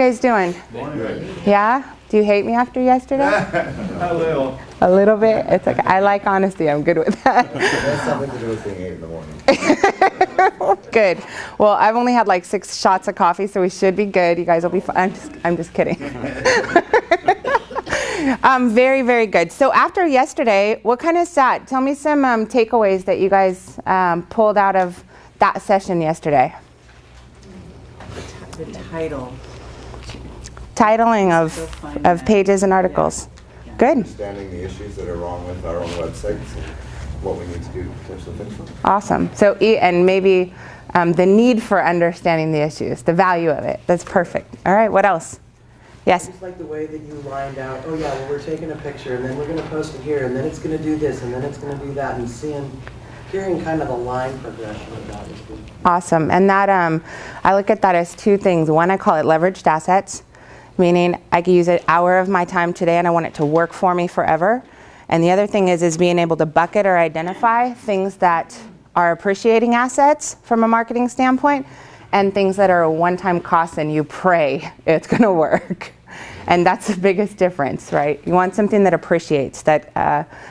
guys doing? Good. Yeah? Do you hate me after yesterday? A little. A little bit? It's okay. I like honesty. I'm good with that. It has something to do with being 8 in the morning. Good. Well, I've only had like 6 shots of coffee, so we should be good. You guys will be fine. I'm just kidding. Very, very good. So after yesterday, what kind of tell me some takeaways that you guys pulled out of that session yesterday. The title. Titling of pages and articles. Yeah. Good. Understanding the issues that are wrong with our own websites and what we need to do to potentially fix them. Awesome. So, and maybe the need for understanding the issues, the value of it. That's perfect. All right, what else? Yes? I just like the way that you lined out, oh yeah, well we're taking a picture and then we're going to post it here and then it's going to do this and then it's going to do that, and hearing kind of the line progression of that is good. Awesome. And that, I look at that as 2 things. One, I call it leveraged assets, meaning I can use an hour of my time today and I want it to work for me forever. And the other thing is being able to bucket or identify things that are appreciating assets from a marketing standpoint and things that are a one-time cost and you pray it's going to work. And that's the biggest difference, right? You want something that appreciates, that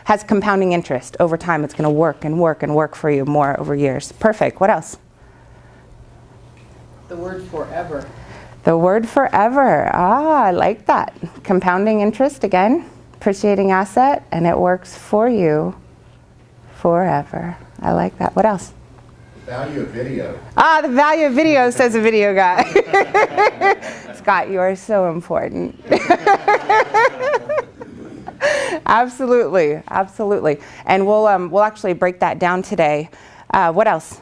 has compounding interest. Over time, it's going to work and work and work for you more over years. Perfect. What else? The word forever. The word forever. I like that. Compounding interest, again, appreciating asset, and it works for you forever. I like that. What else? The value of video. The value of video, says a video guy. Scott, you are so important. Absolutely, absolutely. And we'll actually break that down today. What else?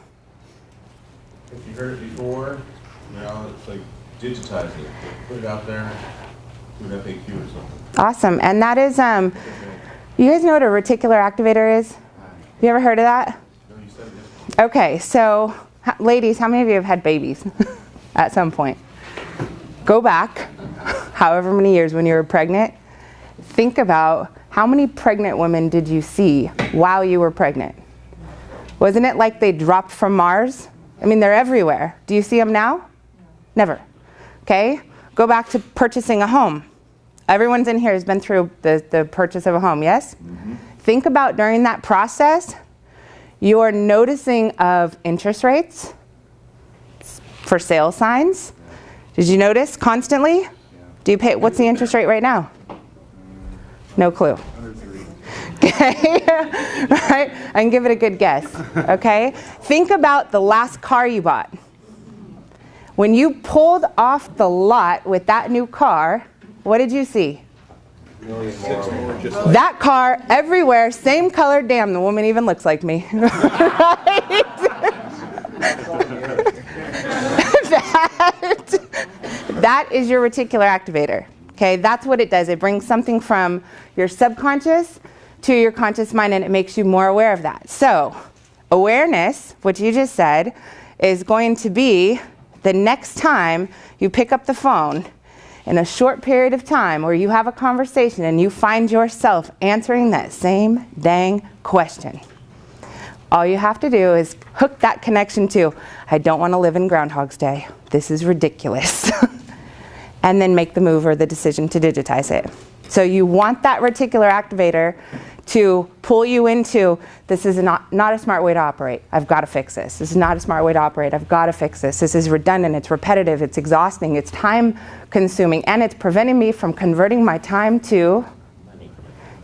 If you heard it before, it's like digitize it, put it out there, do an FAQ or something. Awesome. And that is, you guys know what a reticular activator is? Have you ever heard of that? No, you said it. Okay, so ladies, how many of you have had babies at some point? Go back, however many years when you were pregnant. Think about how many pregnant women did you see while you were pregnant? Wasn't it like they dropped from Mars? I mean, they're everywhere. Do you see them now? Never. Okay, go back to purchasing a home. Everyone's in here has been through the purchase of a home, yes? Mm-hmm. Think about during that process, you're noticing of interest rates, for sale signs. Did you notice constantly? Yeah. Do you pay, what's the interest rate right now? No clue. Okay, right? I can give it a good guess, okay? Think about the last car you bought. When you pulled off the lot with that new car, what did you see? That car everywhere, same color. Damn, the woman even looks like me. That is your reticular activator. Okay, that's what it does. It brings something from your subconscious to your conscious mind, and it makes you more aware of that. So, awareness, what you just said, is going to be the next time you pick up the phone in a short period of time where you have a conversation and you find yourself answering that same dang question. All you have to do is hook that connection to, I don't want to live in Groundhog's Day. This is ridiculous. And then make the move or the decision to digitize it. So you want that reticular activator to pull you into, this is not a smart way to operate. I've got to fix this. This is not a smart way to operate. I've got to fix this. This is redundant. It's repetitive. It's exhausting. It's time consuming. And it's preventing me from converting my time to money.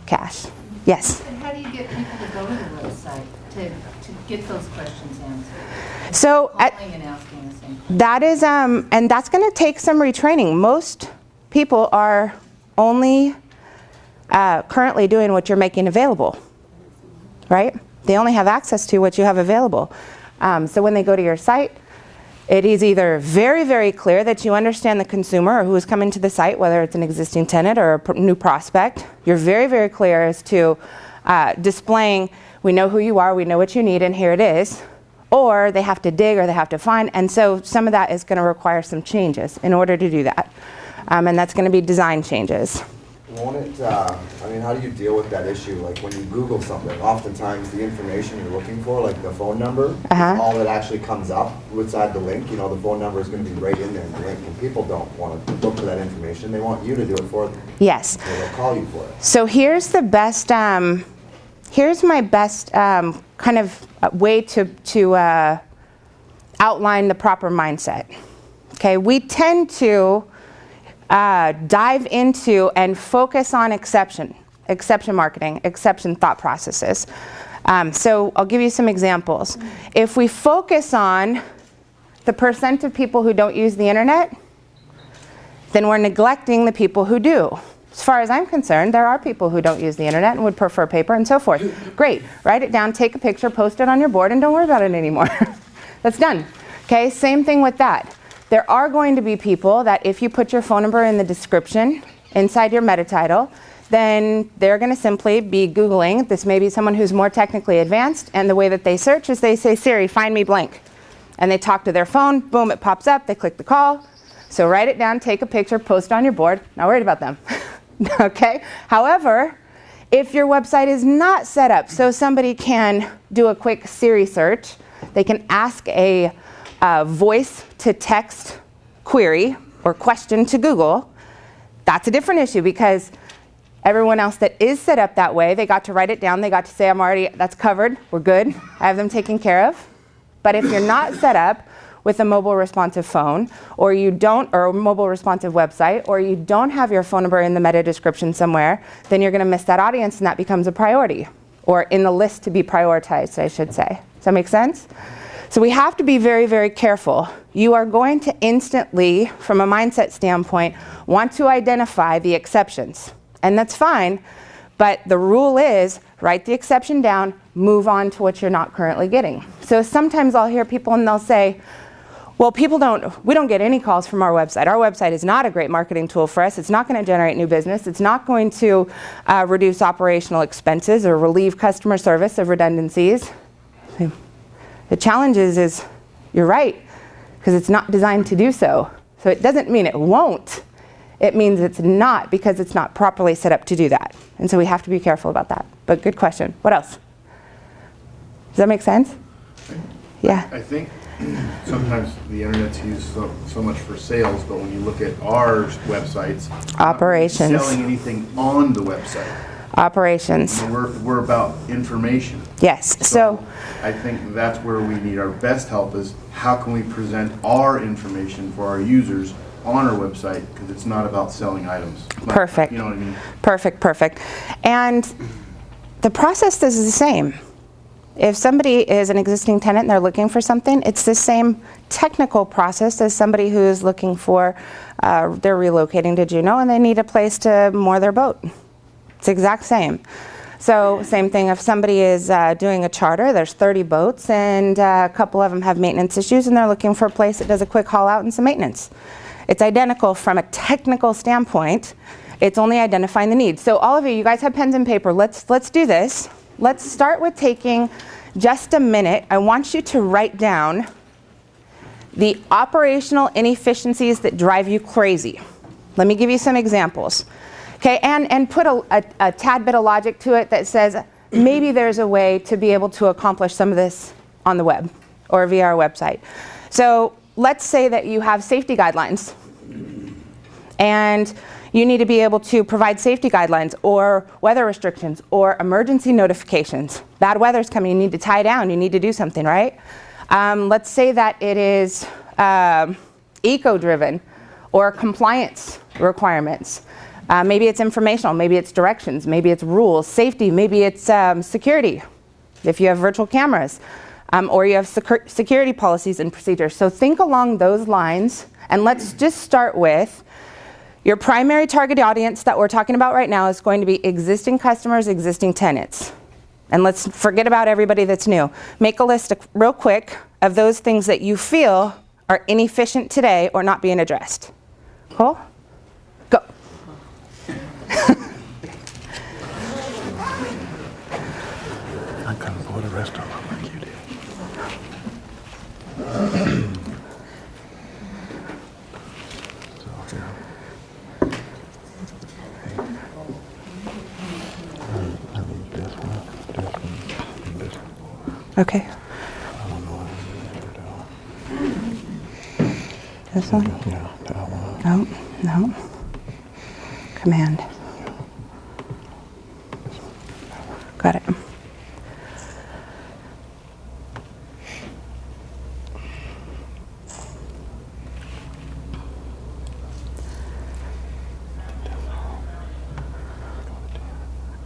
Cash. Yes? And how do you get people to go to the website to get those questions answered? So calling and asking the same question. that is, and that's going to take some retraining. Most people are only currently doing what you're making available, right? They only have access to what you have available. So when they go to your site, it is either very, very clear that you understand the consumer or who is coming to the site, whether it's an existing tenant or a new prospect. You're very, very clear as to displaying, we know who you are, we know what you need, and here it is. Or they have to dig or they have to find, and so some of that is going to require some changes in order to do that. And that's going to be design changes. Won't it, I mean, how do you deal with that issue? Like when you Google something, oftentimes the information you're looking for, like the phone number, all that actually comes up inside the link, you know, the phone number is going to be right in there in the link, and people don't want to look for that information. They want you to do it for them. Yes. So they'll call you for it. So here's the best, here's my best kind of way to outline the proper mindset. Okay, we tend to dive into and focus on exception marketing, exception thought processes. So I'll give you some examples. If we focus on the percent of people who don't use the internet, then we're neglecting the people who do. As far as I'm concerned, there are people who don't use the internet and would prefer paper and so forth. Great, write it down, take a picture, post it on your board, and don't worry about it anymore. That's done. Okay, same thing with that. There are going to be people that if you put your phone number in the description inside your meta title, then they're going to simply be Googling. This may be someone who's more technically advanced, and the way that they search is they say, Siri, find me blank. And they talk to their phone, boom, it pops up, they click the call. So write it down, take a picture, post it on your board, not worried about them. Okay? However, if your website is not set up so somebody can do a quick Siri search, they can ask a voice to text query or question to Google, that's a different issue because everyone else that is set up that way, they got to write it down, they got to say, that's covered, we're good, I have them taken care of. But if you're not set up with a mobile responsive phone, or a mobile responsive website, or you don't have your phone number in the meta description somewhere, then you're gonna miss that audience and that becomes a priority, or in the list to be prioritized, I should say. Does that make sense? So we have to be very, very careful. You are going to instantly, from a mindset standpoint, want to identify the exceptions. And that's fine, but the rule is write the exception down, move on to what you're not currently getting. So sometimes I'll hear people and they'll say, well, we don't get any calls from our website. Our website is not a great marketing tool for us. It's not going to generate new business. It's not going to reduce operational expenses or relieve customer service of redundancies. The challenge is you're right, because it's not designed to do so. So it doesn't mean it won't. It means it's not, because it's not properly set up to do that. And so we have to be careful about that. But good question. What else? Does that make sense? Yeah. I think sometimes the internet's used so much for sales, but when you look at our websites, operations, we're not selling anything on the website. Operations. We're about information. Yes. So I think that's where we need our best help is how can we present our information for our users on our website, because it's not about selling items. Perfect. You know what I mean? Perfect. And the process is the same. If somebody is an existing tenant and they're looking for something, it's the same technical process as somebody who is looking for, they're relocating to Juneau and they need a place to moor their boat. It's the exact same. So same thing if somebody is doing a charter, there's 30 boats and a couple of them have maintenance issues and they're looking for a place that does a quick haul out and some maintenance. It's identical from a technical standpoint. It's only identifying the needs. So all of you guys have pens and paper. Let's do this. Let's start with taking just a minute. I want you to write down the operational inefficiencies that drive you crazy. Let me give you some examples. Okay, and put a tad bit of logic to it that says maybe there's a way to be able to accomplish some of this on the web or via our website. So let's say that you have safety guidelines and you need to be able to provide safety guidelines or weather restrictions or emergency notifications. Bad weather's coming, you need to tie down, you need to do something, right? Let's say that it is eco-driven or compliance requirements. Maybe it's informational, maybe it's directions, maybe it's rules, safety, maybe it's security, if you have virtual cameras, or you have security policies and procedures. So think along those lines, and let's just start with your primary target audience that we're talking about right now is going to be existing customers, existing tenants. And let's forget about everybody that's new. Make a list real quick of those things that you feel are inefficient today or not being addressed. Cool? Go. I couldn't pull the rest of them like you did. Okay. I don't know what to do. This one? Yeah, that one. No, no. Command. Got it.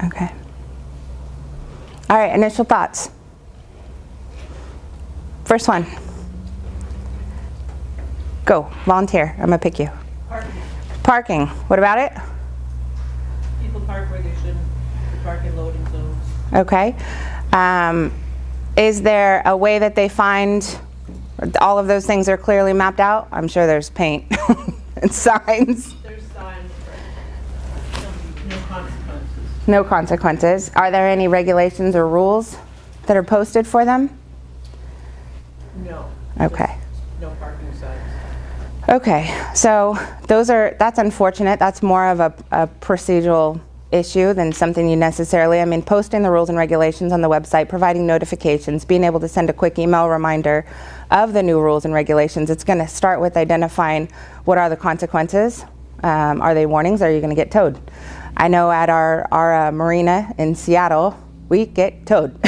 Okay. All right, initial thoughts. First one. Go, volunteer. I'm gonna pick you. Parking. Parking. What about it? People park where they shouldn't. They park in loading zones. Okay. Is there a way that they find all of those things are clearly mapped out? I'm sure there's paint and signs. There's signs, but no consequences. No consequences. Are there any regulations or rules that are posted for them? No. Okay. Just no parking signs. Okay, so that's unfortunate. That's more of a procedural issue than something you necessarily, I mean, posting the rules and regulations on the website, providing notifications, being able to send a quick email reminder of the new rules and regulations. It's going to start with identifying what are the consequences. Are they warnings? Are you going to get towed? I know at our marina in Seattle, we get towed.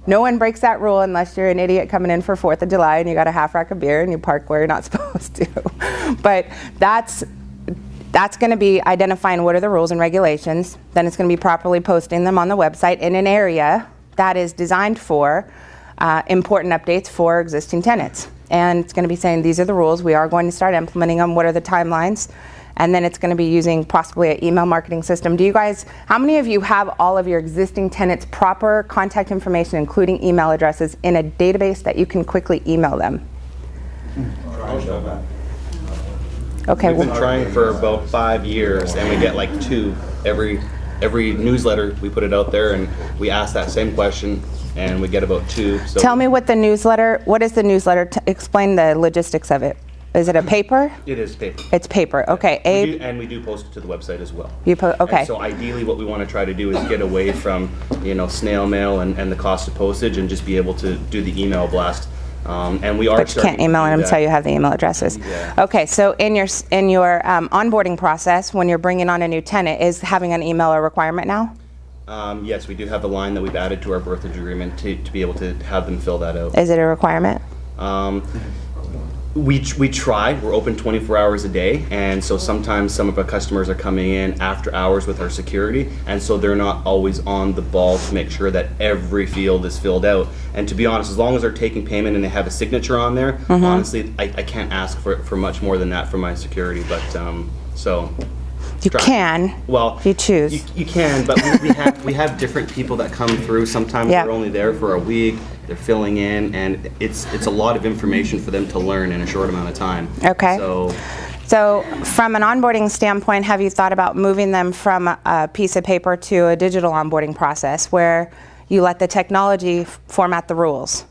No one breaks that rule unless you're an idiot coming in for 4th of July and you got a half rack of beer and you park where you're not supposed to. But that's going to be identifying what are the rules and regulations. Then it's going to be properly posting them on the website in an area that is designed for important updates for existing tenants. And it's going to be saying these are the rules. We are going to start implementing them. What are the timelines? And then it's going to be using possibly an email marketing system. Do you guys, how many of you have all of your existing tenants' proper contact information, including email addresses, in a database that you can quickly email them? Okay. We've been trying for about 5 years, and we get like 2 every newsletter. We put it out there, and we ask that same question, and we get about 2. So tell me what is the newsletter? Explain the logistics of it. Is it a paper? It is paper. It's paper. Okay. And we do post it to the website as well. Okay. And so ideally, what we want to try to do is get away from snail mail and the cost of postage, and just be able to do the email blast. And we are. But you can't email them until you have the email addresses. Yeah. Okay. So in your onboarding process, when you're bringing on a new tenant, is having an email a requirement now? Yes, we do have the line that we've added to our brokerage agreement to be able to have them fill that out. Is it a requirement? We try. We're open 24 hours a day, and so sometimes some of our customers are coming in after hours with our security, and so they're not always on the ball to make sure that every field is filled out. And to be honest, as long as they're taking payment and they have a signature on there, honestly, I can't ask for much more than that from my security. But so. You can. Well, you choose. You can, but we have different people that come through. Sometimes they're only there for a week. They're filling in, and it's a lot of information for them to learn in a short amount of time. Okay. So from an onboarding standpoint, have you thought about moving them from a piece of paper to a digital onboarding process where you let the technology format the rules?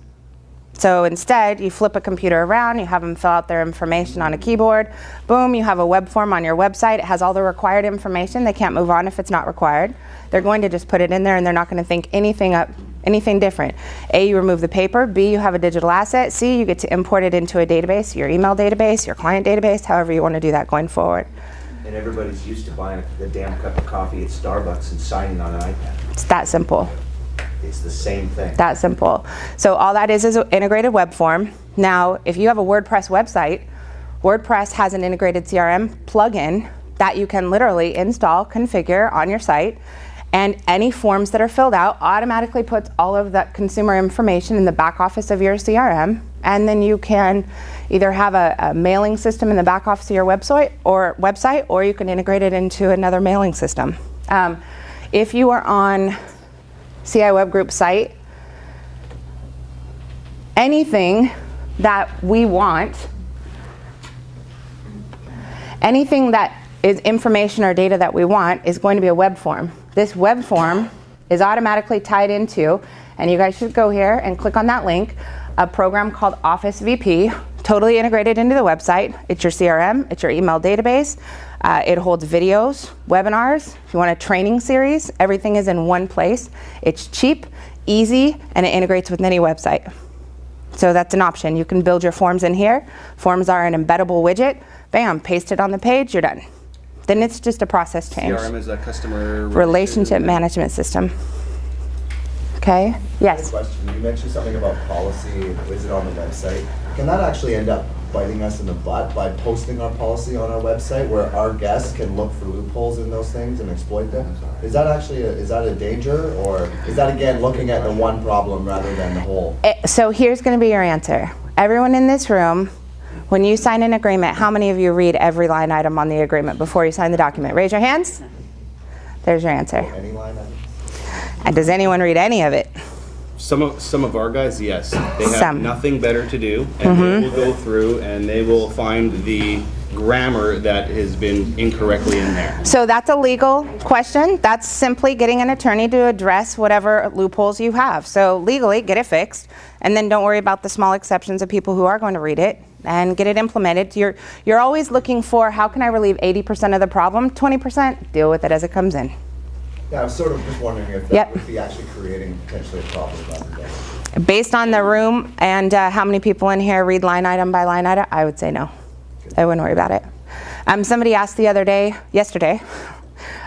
So instead, you flip a computer around, you have them fill out their information on a keyboard, boom, you have a web form on your website. It has all the required information. They can't move on if it's not required. They're going to just put it in there, and they're not going to think anything different. A, you remove the paper. B, you have a digital asset. C, you get to import it into a database, your email database, your client database, however you want to do that going forward. And everybody's used to buying the damn cup of coffee at Starbucks and signing on an iPad. It's that simple. It's the same thing. That simple. So all that is an integrated web form. Now, if you have a WordPress website, WordPress has an integrated CRM plugin that you can literally install, configure on your site, and any forms that are filled out automatically puts all of that consumer information in the back office of your CRM, and then you can either have a mailing system in the back office of your website, or you can integrate it into another mailing system. If you are on CI Web Group site, anything that we want, anything that is information or data that we want is going to be a web form. This web form is automatically tied into, and you guys should go here and click on that link, a program called Office VP, totally integrated into the website. It's your CRM, it's your email database. It holds videos, webinars. If you want a training series, everything is in one place. It's cheap, easy and it integrates with any website. So that's an option. You can build your forms in here. Forms are an embeddable widget. Bam, paste it on the page, you're done. Then it's just a process change. CRM is a customer relationship management system. Okay, yes? Question. You mentioned something about policy, is it on the website? Can that actually end up biting us in the butt by posting our policy on our website where our guests can look for loopholes in those things and exploit them? Is that actually is that a danger, or is that again looking at the one problem rather than the whole? So here's going to be your answer. Everyone in this room, when you sign an agreement, how many of you read every line item on the agreement before you sign the document? Raise your hands. There's your answer. Any line item? And does anyone read any of it? Some of our guys, yes. They have nothing better to do, and they will go through and they will find the grammar that has been incorrectly in there. So that's a legal question. That's simply getting an attorney to address whatever loopholes you have. So legally, get it fixed, and then don't worry about the small exceptions of people who are going to read it, and get it implemented. You're always looking for, how can I relieve 80% of the problem? 20%, deal with it as it comes in. Yeah, I was sort of just wondering if that would be actually creating potentially a problem rather than. Based on the room and how many people in here read line item by line item, I would say no. I wouldn't worry about it. Somebody asked yesterday,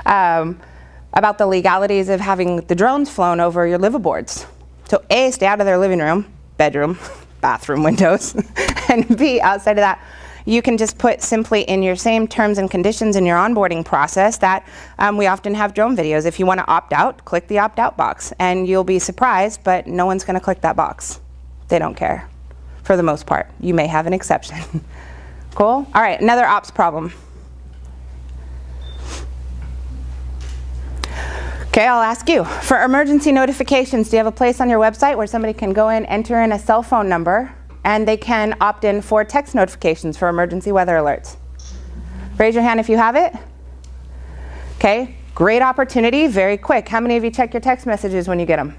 about the legalities of having the drones flown over your liveaboards. So A, stay out of their living room, bedroom, bathroom windows, and B, outside of that, you can just put simply in your same terms and conditions in your onboarding process that we often have drone videos. If you want to opt out, click the opt out box, and you'll be surprised, but no one's going to click that box. They don't care, for the most part. You may have an exception. Cool? All right, another ops problem. Okay, I'll ask you. For emergency notifications, do you have a place on your website where somebody can go in, enter in a cell phone number, and they can opt in for text notifications for emergency weather alerts? Raise your hand if you have it. Okay, great opportunity, very quick. How many of you check your text messages when you get them?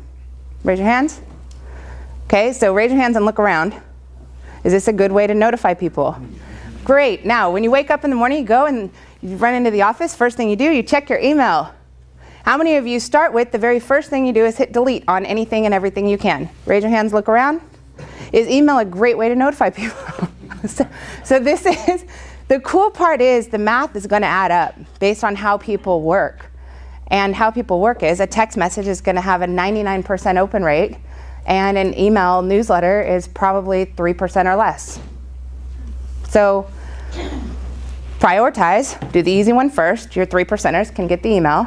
Raise your hands. Okay, so raise your hands and look around. Is this a good way to notify people? Great. Now, when you wake up in the morning, you go and you run into the office, first thing you do, you check your email. How many of you start with the very first thing you do is hit delete on anything and everything you can? Raise your hands, look around. Is email a great way to notify people? so this is, the cool part is the math is going to add up based on how people work. And how people work is a text message is going to have a 99% open rate, and an email newsletter is probably 3% or less. So prioritize, do the easy one first. Your 3%ers can get the email.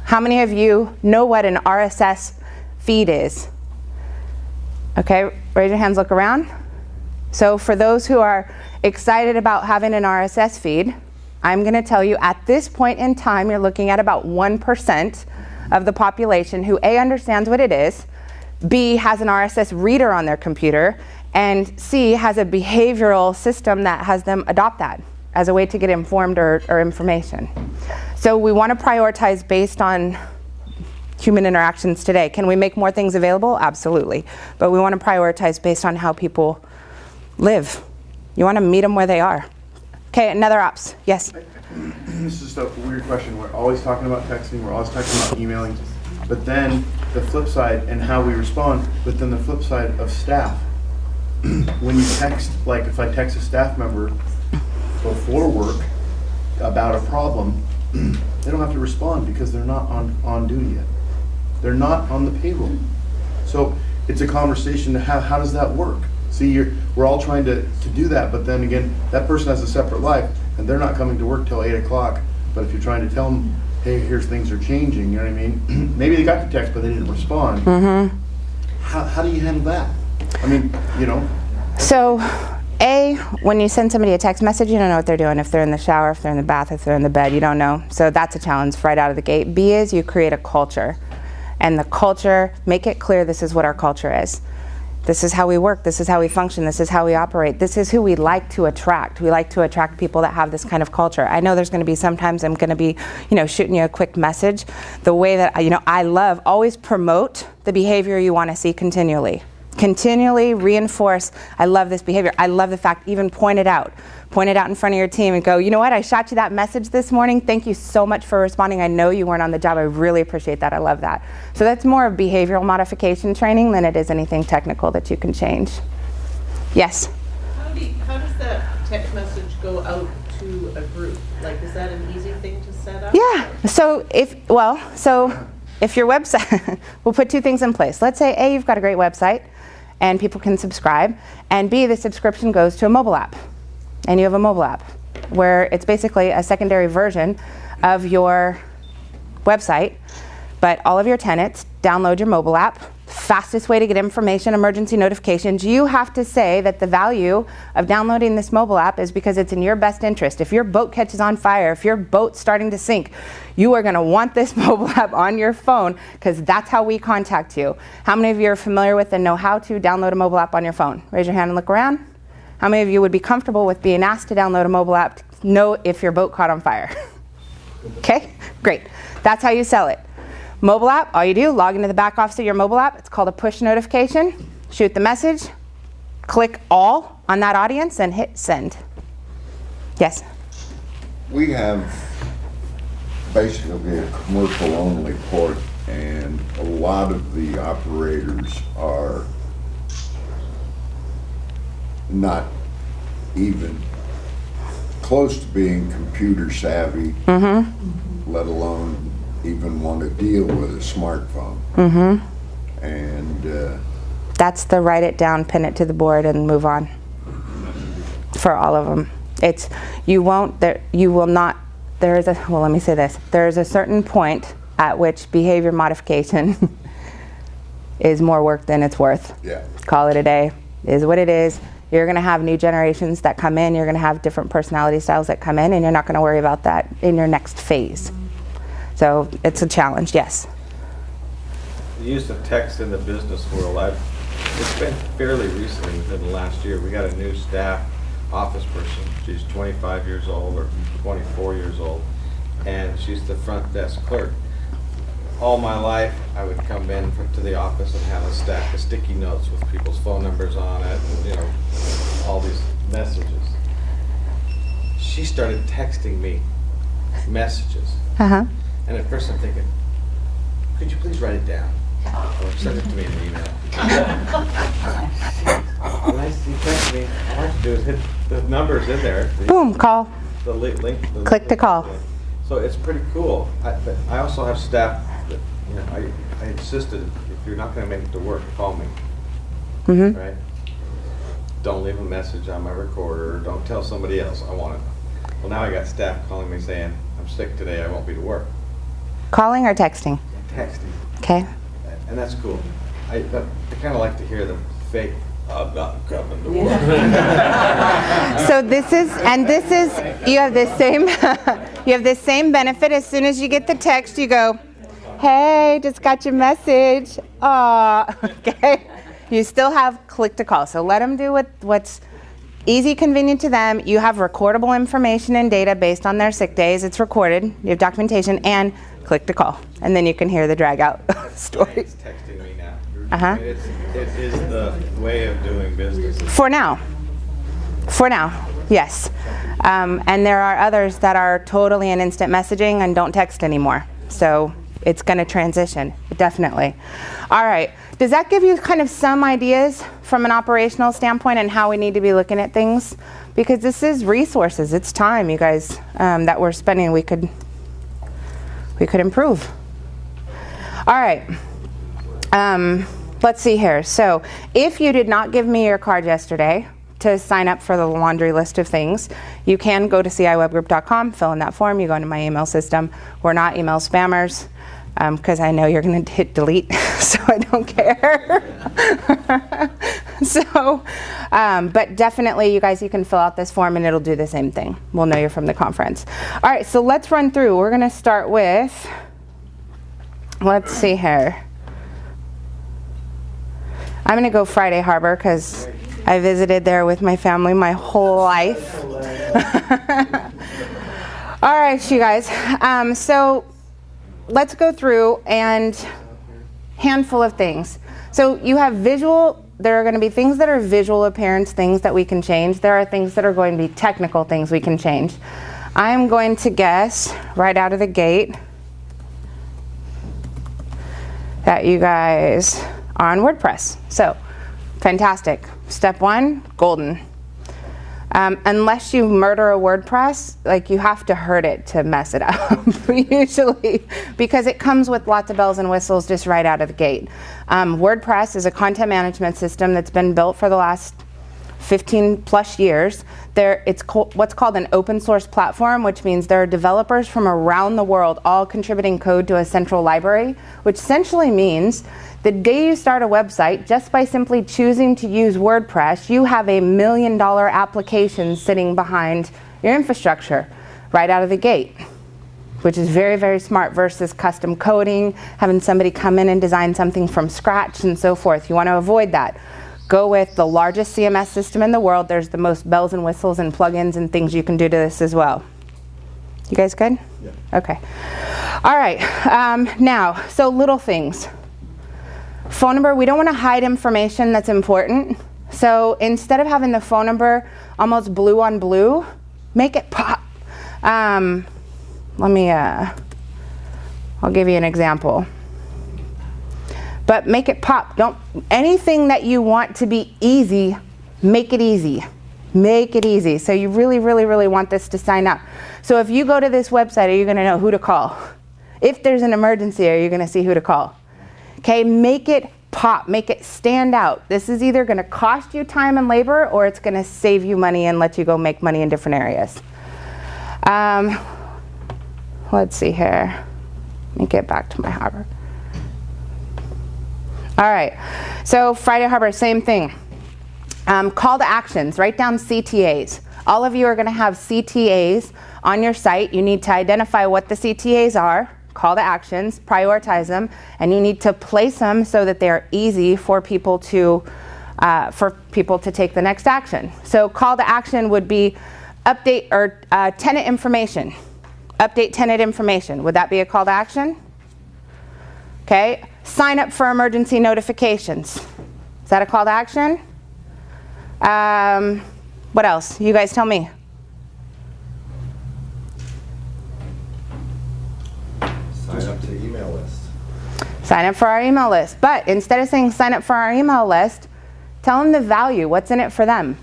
How many of you know what an RSS feed is? Okay, raise your hands, look around. So for those who are excited about having an RSS feed, I'm going to tell you at this point in time, you're looking at about 1% of the population who A, understands what it is, B, has an RSS reader on their computer, and C, has a behavioral system that has them adopt that as a way to get informed or information. So we want to prioritize based on human interactions today. Can we make more things available? Absolutely. But we want to prioritize based on how people live. You want to meet them where they are. Okay, another ops. Yes? This is just a weird question. We're always talking about texting, we're always talking about emailing, but then the flip side and how we respond, but then the flip side of staff. When you text, like if I text a staff member before work about a problem, they don't have to respond because they're not on duty yet. They're not on the payroll. So it's a conversation to have, how does that work? See, we're all trying to do that, but then again, that person has a separate life and they're not coming to work till 8 o'clock. But if you're trying to tell them, hey, here's things are changing, you know what I mean? Maybe they got the text, but they didn't respond. Mm-hmm. How do you handle that? I mean, you know. So, A, when you send somebody a text message, you don't know what they're doing. If they're in the shower, if they're in the bath, if they're in the bed, you don't know. So that's a challenge right out of the gate. B is you create a culture. And the culture, make it clear this is what our culture is. This is how we work, this is how we function, this is how we operate, this is who we like to attract. We like to attract people that have this kind of culture. I know there's going to be sometimes I'm going to be, shooting you a quick message. The way that, I love, always promote the behavior you want to see continually. Continually reinforce, I love this behavior. I love the fact, even point it out. Point it out in front of your team and go, you know what, I shot you that message this morning. Thank you so much for responding. I know you weren't on the job. I really appreciate that. I love that. So that's more of behavioral modification training than it is anything technical that you can change. Yes? How does that text message go out to a group? Like, is that an easy thing to set up? Yeah. So if your website, we'll put two things in place. Let's say A, you've got a great website and people can subscribe, and B, the subscription goes to a mobile app. And you have a mobile app where it's basically a secondary version of your website, but all of your tenants download your mobile app. Fastest way to get information, emergency notifications. You have to say that the value of downloading this mobile app is because it's in your best interest. If your boat catches on fire, if your boat's starting to sink, you are going to want this mobile app on your phone because that's how we contact you. How many of you are familiar with and know how to download a mobile app on your phone? Raise your hand and look around. How many of you would be comfortable with being asked to download a mobile app to know if your boat caught on fire? Okay, great. That's how you sell it. Mobile app, all you do, log into the back office of your mobile app. It's called a push notification. Shoot the message, click all on that audience, and hit send. Yes? We have basically a commercial-only port, and a lot of the operators are not even close to being computer savvy, let alone even want to deal with a smartphone. And that's the write it down, pin it to the board, and move on. For all of them, it's you won't. You will not. There is a. Well, let me say this. There is a certain point at which behavior modification is more work than it's worth. Yeah. Call it a day. Is what it is. You're going to have new generations that come in. You're going to have different personality styles that come in, and you're not going to worry about that in your next phase. So it's a challenge, yes. The use of text in the business world, it's been fairly recently, within the last year. We got a new staff office person. She's 25 years old or 24 years old, and she's the front desk clerk. All my life, I would come in to the office and have a stack of sticky notes with people's phone numbers on it, and, all these messages. She started texting me messages. And at first I'm thinking, could you please write it down? Or send it to me in an email. When I see text me, all I have to do is hit the numbers in there. Boom, call. The link. Click to call. So it's pretty cool. But I also have staff that, I insisted, if you're not going to make it to work, call me. Right? Don't leave a message on my recorder. Don't tell somebody else. I want it. Well, now I got staff calling me saying, I'm sick today, I won't be to work. Calling or texting? Texting. Okay. And that's cool. I kind of like to hear the fake, I'm not coming to work. So you have this same benefit. As soon as you get the text, you go, hey, just got your message. Aw, okay. You still have click to call. So let them do what's easy, convenient to them. You have recordable information and data based on their sick days. It's recorded. You have documentation and click to call. And then you can hear the drag out story. It's texting me now. It is the way of doing business. For now, yes. And there are others that are totally in instant messaging and don't text anymore. So it's going to transition, definitely. All right. Does that give you kind of some ideas from an operational standpoint and how we need to be looking at things? Because this is resources. It's time, you guys, that we're spending. We could improve. All right. Let's see here. So if you did not give me your card yesterday to sign up for the laundry list of things, you can go to ciwebgroup.com, fill in that form. You go into my email system. We're not email spammers because I know you're going to hit delete, so I don't care. So, but definitely, you guys, you can fill out this form and it'll do the same thing. We'll know you're from the conference. All right, so let's run through. We're going to start with, let's see here. I'm going to go Friday Harbor because I visited there with my family my whole life. All right, you guys. So let's go through and handful of things. So you have visual there are going to be things that are visual appearance, things that we can change. There are things that are going to be technical things we can change. I'm going to guess right out of the gate that you guys are on WordPress. So, fantastic. Step one, golden. Unless you murder a WordPress, like you have to hurt it to mess it up, usually, because it comes with lots of bells and whistles just right out of the gate. WordPress is a content management system that's been built for the last 15 plus years. It's what's called an open source platform, which means there are developers from around the world all contributing code to a central library, which essentially means the day you start a website, just by simply choosing to use WordPress, you have $1 million application sitting behind your infrastructure right out of the gate, which is very, very smart versus custom coding, having somebody come in and design something from scratch and so forth. You want to avoid that. Go with the largest CMS system in the world. There's the most bells and whistles and plugins and things you can do to this as well. You guys good? Yeah. Okay. All right. Now, so little things. Phone number, we don't want to hide information that's important. So instead of having the phone number almost blue on blue, make it pop. I'll give you an example. But make it pop. Anything that you want to be easy, make it easy. Make it easy. So you really, really, really want this to sign up. So if you go to this website, are you going to know who to call? If there's an emergency, are you going to see who to call? Okay, make it pop, make it stand out. This is either going to cost you time and labor, or it's going to save you money and let you go make money in different areas. Let's see here. Let me get back to my Harbor. All right, so Friday Harbor, same thing. Call to actions, write down CTAs. All of you are going to have CTAs on your site. You need to identify what the CTAs are, call to actions, prioritize them, and you need to place them so that they're easy for people to take the next action. So call to action would be update or tenant information. Update tenant information. Would that be a call to action? Okay. Sign up for emergency notifications. Is that a call to action? What else? You guys tell me. Sign up to the email list. Sign up for our email list. But instead of saying sign up for our email list, tell them the value. What's in it for them?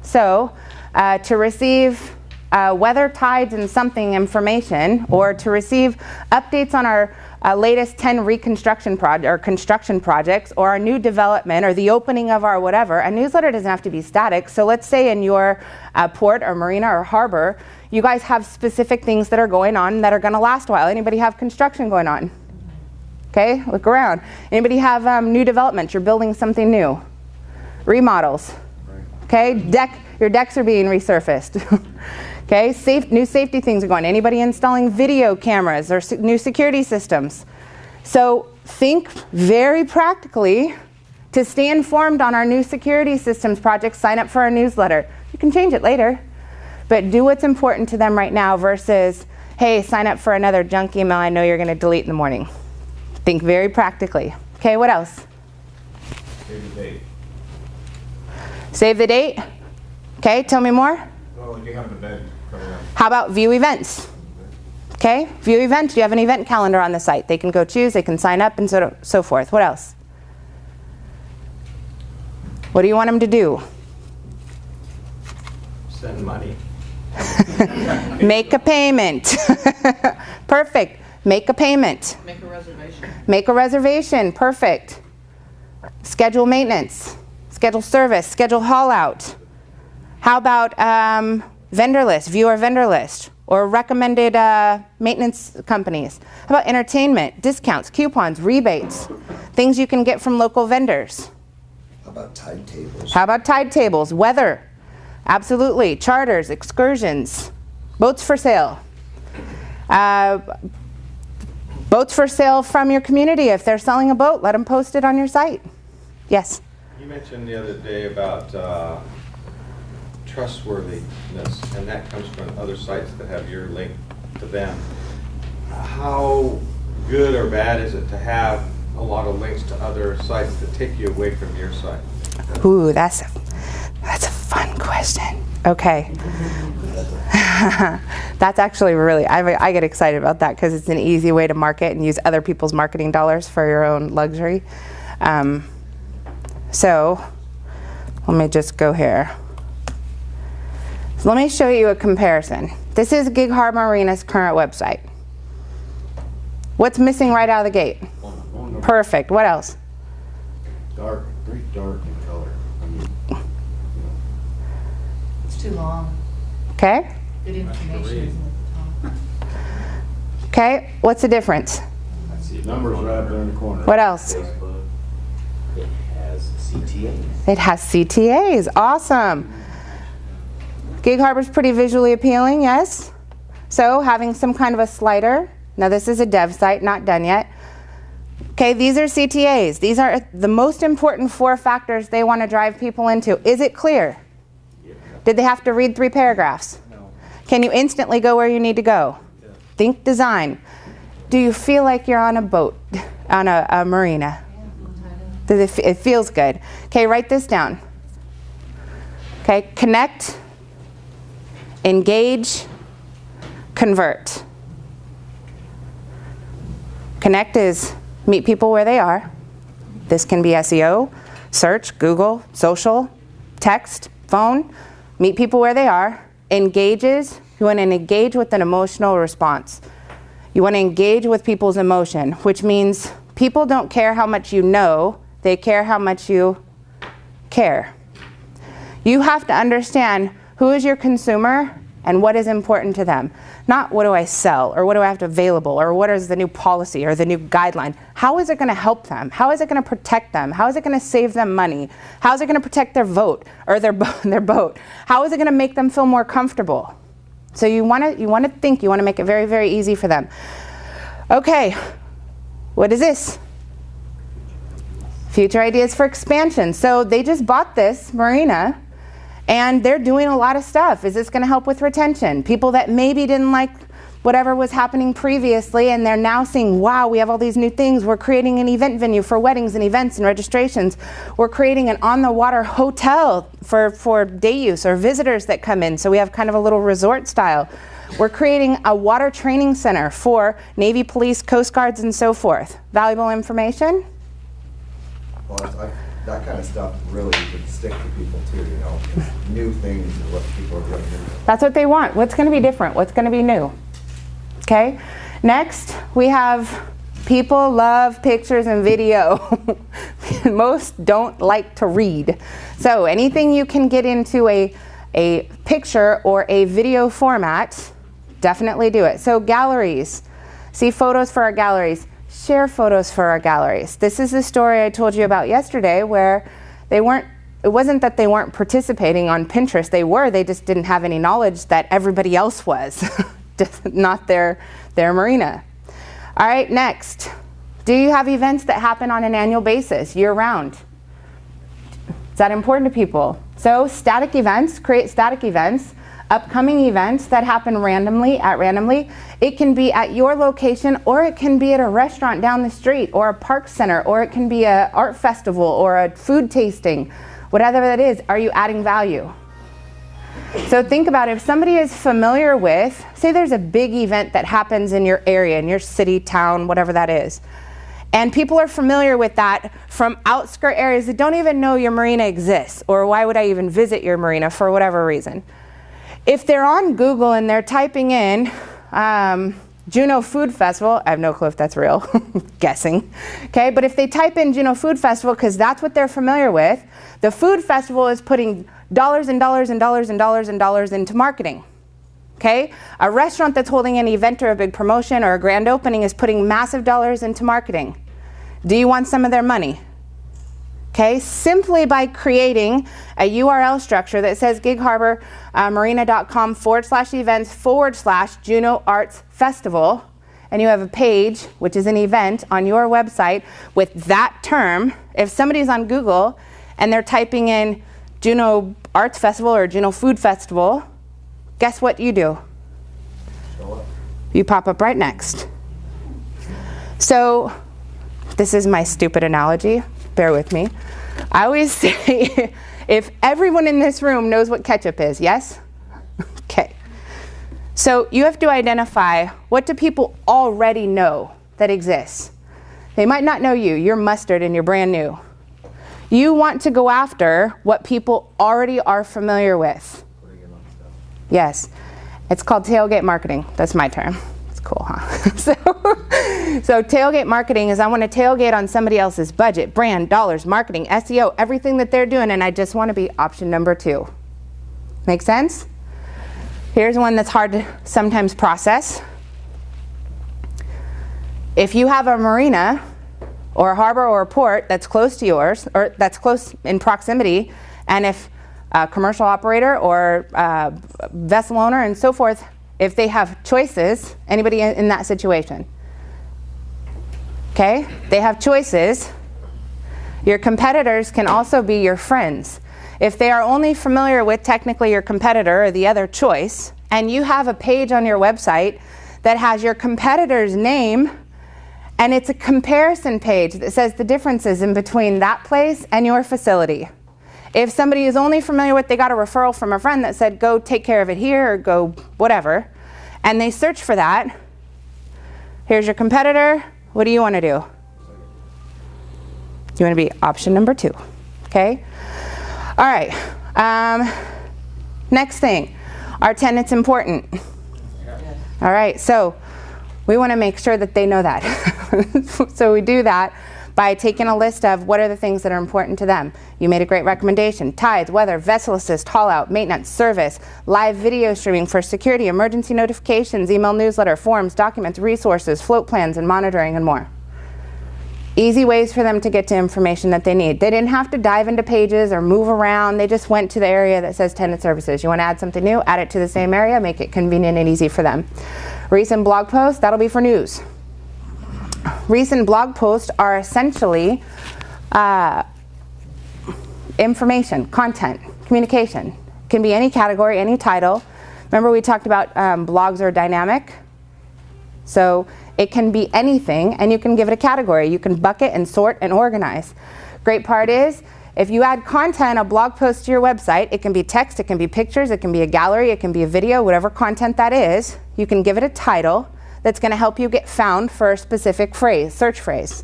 So to receive weather, tides, and something information, or to receive updates on our latest 10 construction projects, or our new development, or the opening of our whatever. A newsletter doesn't have to be static. So let's say in your port or marina or harbor, you guys have specific things that are going on that are going to last a while. Anybody have construction going on? Okay, look around. Anybody have new developments? You're building something new. Remodels. Okay, your decks are being resurfaced. Okay, new safety things are going. Anybody installing video cameras or new security systems? So think very practically to stay informed on our new security systems projects. Sign up for our newsletter. You can change it later, but do what's important to them right now versus, hey, sign up for another junk email I know you're going to delete in the morning. Think very practically. Okay, what else? Save the date. Save the date. Okay, tell me more. Well, you have an event coming up. How about view events? Okay, view events. You have an event calendar on the site. They can go choose, they can sign up, and so forth. What else? What do you want them to do? Send money. Make a payment. Perfect. Make a payment. Make a reservation. Make a reservation. Perfect. Schedule maintenance. Schedule service. Schedule haul out. How about vendor list? View our vendor list. Or recommended maintenance companies. How about entertainment, discounts, coupons, rebates, things you can get from local vendors? How about tide tables? How about tide tables? Weather. Absolutely. Charters, excursions, boats for sale. Boats for sale from your community. If they're selling a boat, let them post it on your site. Yes? You mentioned the other day about trustworthiness, and that comes from other sites that have your link to them. How good or bad is it to have a lot of links to other sites that take you away from your site? Ooh, that's a fun question. Okay. That's actually really, I get excited about that because it's an easy way to market and use other people's marketing dollars for your own luxury. So let me just go here. So let me show you a comparison. This is Gig Harbor Marina's current website. What's missing right out of the gate? Perfect. What else? Dark, very dark in color. It's too long. Okay. Good information isn't at the top. Okay. What's the difference? Numbers right there in the corner. What else? It has CTAs. It has CTAs. Awesome. Gig Harbor's pretty visually appealing, yes? So having some kind of a slider. Now this is a dev site, not done yet. Okay, these are CTAs. These are the most important 4 factors they want to drive people into. Is it clear? Yeah. Did they have to read 3 paragraphs? No. Can you instantly go where you need to go? Yeah. Think design. Do you feel like you're on a boat, on a marina? Yeah. It feels good. Okay, write this down. Okay, connect, engage, convert. Connect is meet people where they are. This can be SEO, search, Google, social, text, phone. Meet people where they are. Engage is, you want to engage with an emotional response. You want to engage with people's emotion, which means people don't care how much you know, they care how much you care. You have to understand who is your consumer and what is important to them. Not what do I sell, or what do I have available, or what is the new policy or the new guideline. How is it going to help them? How is it going to protect them? How is it going to save them money? How is it going to protect their vote or their boat? How is it going to make them feel more comfortable? So you want to think, you want to make it very, very easy for them. Okay, what is this? Future ideas for expansion. So they just bought this marina, and they're doing a lot of stuff. Is this going to help with retention? People that maybe didn't like whatever was happening previously, and they're now seeing, wow, we have all these new things. We're creating an event venue for weddings and events and registrations. We're creating an on-the-water hotel for day use or visitors that come in. So we have kind of a little resort style. We're creating a water training center for Navy, police, Coast Guards, and so forth. Valuable information? Well, that kind of stuff really would stick to people too, you know. New things is what people are going to do. That's what they want. What's going to be different? What's going to be new? Okay. Next, we have people love pictures and video. Most don't like to read. So anything you can get into a picture or a video format, definitely do it. So galleries. See photos for our galleries. Share photos for our galleries. This is the story I told you about yesterday where it wasn't that they weren't participating on Pinterest. They just didn't have any knowledge that everybody else was, just not their marina. All right, next. Do you have events that happen on an annual basis, year round? Is that important to people? So static events, create static events. Upcoming events that happen randomly. It can be at your location, or it can be at a restaurant down the street, or a park center, or it can be an art festival or a food tasting. Whatever that is, are you adding value? So think about it. If somebody is familiar with, say there's a big event that happens in your area, in your city, town, whatever that is, and people are familiar with that from outskirt areas that don't even know your marina exists, or why would I even visit your marina for whatever reason. If they're on Google and they're typing in Juneau Food Festival, I have no clue if that's real, guessing. Okay, but if they type in Juneau Food Festival, because that's what they're familiar with, the food festival is putting dollars and dollars and dollars and dollars and dollars into marketing. Okay, a restaurant that's holding an event or a big promotion or a grand opening is putting massive dollars into marketing. Do you want some of their money? Okay, simply by creating a URL structure that says gigharbormarina.com/events/Juneau Arts Festival, and you have a page, which is an event on your website with that term. If somebody's on Google and they're typing in Juneau Arts Festival or Juneau Food Festival, guess what you do? You pop up right next. So this is my stupid analogy, bear with me. I always say, if everyone in this room knows what ketchup is, yes? Okay. So you have to identify, what do people already know that exists? They might not know you. You're mustard and you're brand new. You want to go after what people already are familiar with. Yes. It's called tailgate marketing. That's my term. It's cool, huh? So tailgate marketing is, I want to tailgate on somebody else's budget, brand, dollars, marketing, SEO, everything that they're doing, and I just want to be option number 2. Make sense? Here's one that's hard to sometimes process. If you have a marina or a harbor or a port that's close to yours, or that's close in proximity, and if a commercial operator or vessel owner and so forth, if they have choices, anybody in that situation, okay, they have choices, your competitors can also be your friends. If they are only familiar with technically your competitor or the other choice, and you have a page on your website that has your competitor's name, and it's a comparison page that says the differences in between that place and your facility. If somebody is only familiar with, they got a referral from a friend that said, go take care of it here, or go whatever, and they search for that, here's your competitor, what do you want to do? You want to be option number 2, okay? All right, next thing, are attendance important? All right, so we want to make sure that they know that. So we do that by taking a list of what are the things that are important to them. You made a great recommendation. Tides, weather, vessel assist, haul out, maintenance, service, live video streaming for security, emergency notifications, email newsletter, forms, documents, resources, float plans, and monitoring, and more. Easy ways for them to get to information that they need. They didn't have to dive into pages or move around. They just went to the area that says tenant services. You want to add something new, add it to the same area, make it convenient and easy for them. Recent blog posts, that'll be for news. Recent blog posts are essentially information, content, communication. Can be any category, any title. Remember we talked about blogs are dynamic? So it can be anything, and you can give it a category. You can bucket and sort and organize. Great part is, if you add content, a blog post to your website, it can be text, it can be pictures, it can be a gallery, it can be a video, whatever content that is, you can give it a title that's going to help you get found for a specific phrase, search phrase.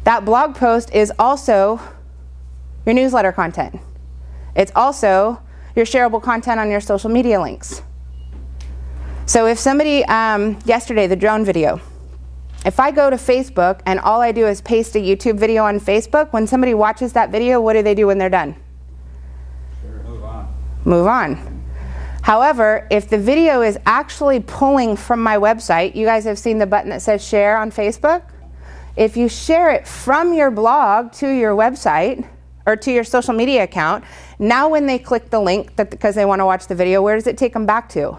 That blog post is also your newsletter content. It's also your shareable content on your social media links. So if somebody, yesterday, the drone video, if I go to Facebook and all I do is paste a YouTube video on Facebook, when somebody watches that video, what do they do when they're done? Move on. Move on. However, if the video is actually pulling from my website, you guys have seen the button that says share on Facebook? If you share it from your blog to your website, or to your social media account, now when they click the link because they want to watch the video, where does it take them back to?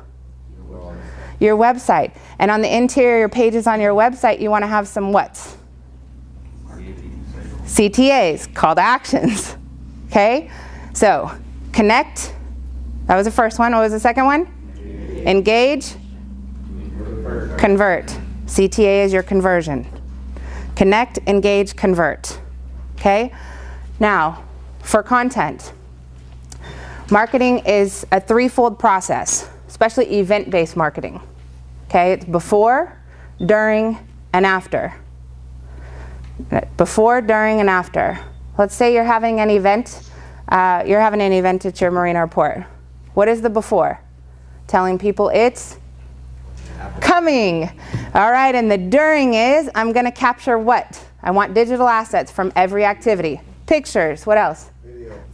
Your website. And on the interior pages on your website, you want to have some what? CTAs, call to actions. Okay? So, connect. That was the first one. What was the second one? Engage. Convert. CTA is your conversion. Connect, engage, convert. Okay? Now, for content. Marketing is a threefold process, especially event-based marketing. Okay, it's before, during, and after. Before, during, and after. Let's say you're having an event. At your marina or port. What is the before? Telling people it's coming. All right, and the during is, I'm going to capture what? I want digital assets from every activity. Pictures, what else?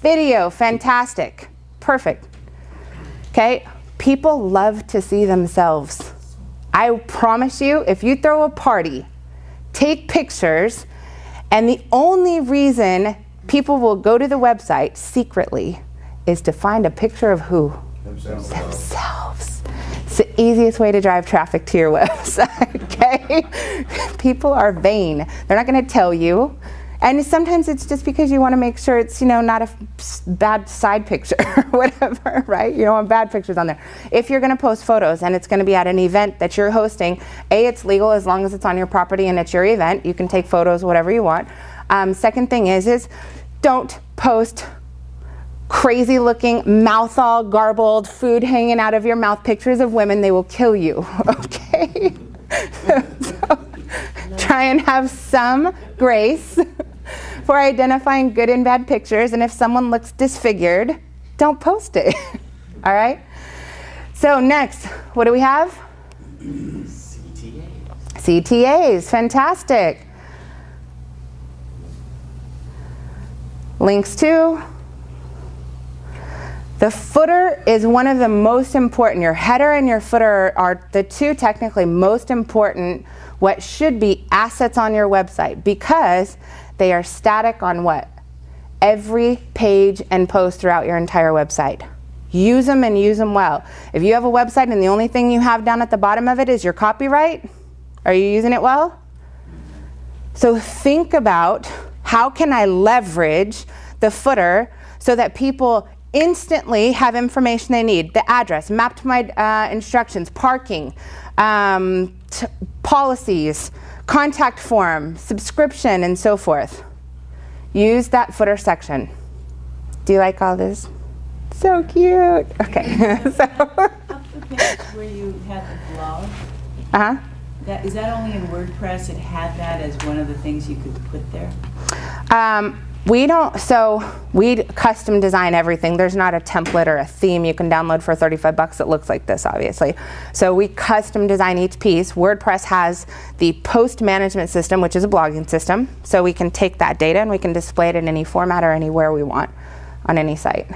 Video, fantastic. Perfect. Okay, people love to see themselves. I promise you, if you throw a party, take pictures, and the only reason people will go to the website secretly is to find a picture of who? Themselves. It's the easiest way to drive traffic to your website, okay? People are vain. They're not going to tell you. And sometimes it's just because you want to make sure it's, not a bad side picture or whatever, right? You don't want bad pictures on there. If you're going to post photos and it's going to be at an event that you're hosting, it's legal as long as it's on your property and it's your event. You can take photos, whatever you want. Second thing is don't post crazy looking, mouth all garbled, food hanging out of your mouth pictures of women. They will kill you, okay? So, try and have some grace for identifying good and bad pictures, and if someone looks disfigured, don't post it. All right? So next, what do we have? CTAs. CTAs, fantastic. Links to. The footer is one of the most important. Your header and your footer are the two technically most important, what should be assets on your website, because they are static on what? Every page and post throughout your entire website. Use them and use them well. If you have a website and the only thing you have down at the bottom of it is your copyright, are you using it well? So think about, how can I leverage the footer so that people instantly have information they need? The address, map to my instructions, parking, policies, contact form, subscription, and so forth. Use that footer section. Do you like all this? So cute. Okay. So Up the page where you had the blog, is that only in WordPress? It had that as one of the things you could put there? We don't, so we custom design everything. There's not a template or a theme you can download for $35 that looks like this, obviously. So we custom design each piece. WordPress has the post management system, which is a blogging system. So we can take that data and we can display it in any format or anywhere we want on any site.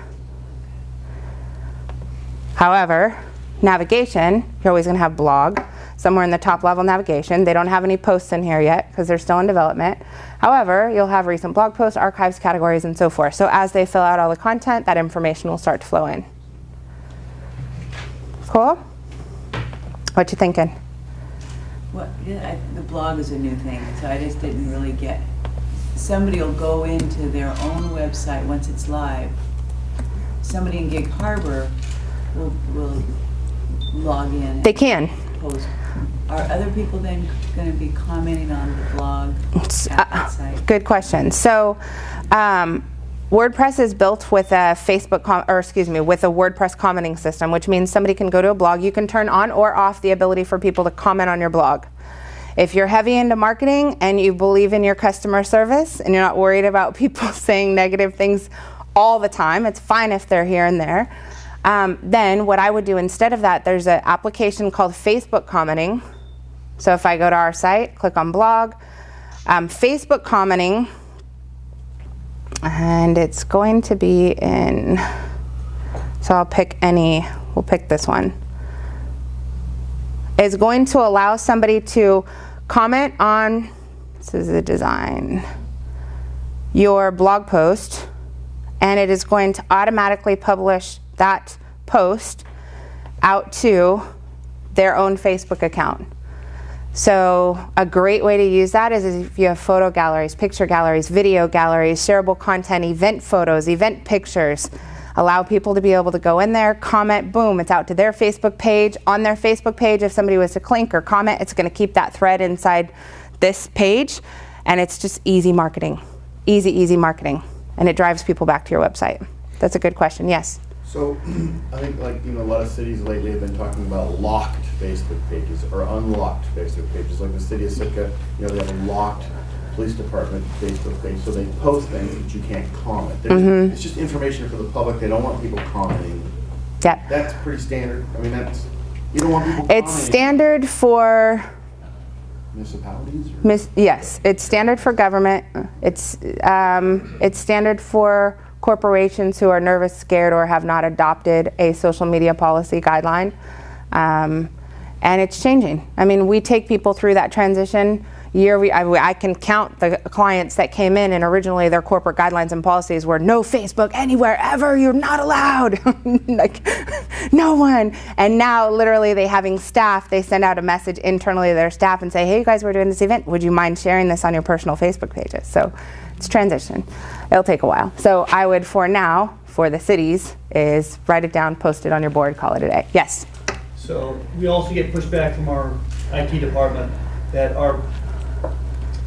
However, navigation, you're always going to have blog somewhere in the top level navigation. They don't have any posts in here yet because they're still in development. However, you'll have recent blog posts, archives, categories, and so forth. So as they fill out all the content, that information will start to flow in. Cool? What you thinking? Well, yeah, the blog is a new thing, so I just didn't really get. Somebody will go into their own website once it's live. Somebody in Gig Harbor will log in. They can. Post. Are other people then going to be commenting on the blog at that site? Good question. So, WordPress is built with a with a WordPress commenting system, which means somebody can go to a blog. You can turn on or off the ability for people to comment on your blog. If you're heavy into marketing and you believe in your customer service and you're not worried about people saying negative things all the time, it's fine if they're here and there. Then what I would do instead of that, there's an application called Facebook Commenting. So if I go to our site, click on blog, Facebook Commenting, and it's going to be in, so I'll pick we'll pick this one. It's going to allow somebody to comment on, this is the design, your blog post, and it is going to automatically publish that post out to their own Facebook account. So a great way to use that is if you have photo galleries, picture galleries, video galleries, shareable content, event photos, event pictures. Allow people to be able to go in there, comment, boom, it's out to their Facebook page. On their Facebook page, if somebody was to click or comment, it's going to keep that thread inside this page, and it's just easy marketing. Easy marketing. And it drives people back to your website. That's a good question. Yes? So I think a lot of cities lately have been talking about locked Facebook pages or unlocked Facebook pages. Like the city of Sitka, they have a locked police department Facebook page, so they post things that you can't comment. It's just information for the public. They don't want people commenting. Yeah. That's pretty standard. I mean, you don't want people commenting. It's standard for municipalities? Yes, it's standard for government. It's standard for corporations who are nervous, scared, or have not adopted a social media policy guideline. And it's changing. I mean, we take people through that transition. I can count the clients that came in and originally their corporate guidelines and policies were no Facebook anywhere ever, you're not allowed. Like, no one. And now literally they having staff, they send out a message internally to their staff and say, hey, you guys, we're doing this event. Would you mind sharing this on your personal Facebook pages? So it's transition. It'll take a while. So I would, for now, for the cities, is write it down, post it on your board, call it a day. Yes? So we also get pushback from our IT department that our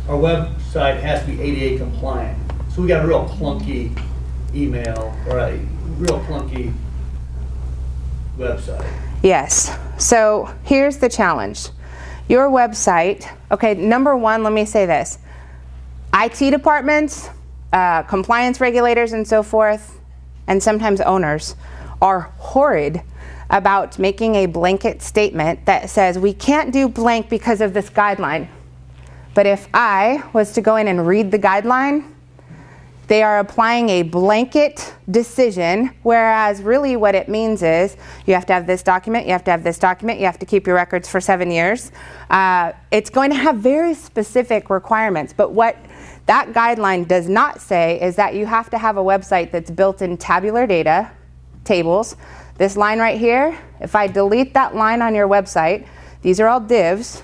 website has to be ADA compliant. So we got a real clunky email or a real clunky website. Yes. So here's the challenge. Your website, okay, number one, let me say this. IT departments, compliance regulators and so forth, and sometimes owners are horrid about making a blanket statement that says we can't do blank because of this guideline. But if I was to go in and read the guideline, they are applying a blanket decision, whereas really what it means is you have to have this document, you have to have this document, you have to keep your records for 7 years. It's going to have very specific requirements, but what that guideline does not say is that you have to have a website that's built in tabular data, tables. This line right here, if I delete that line on your website, these are all divs.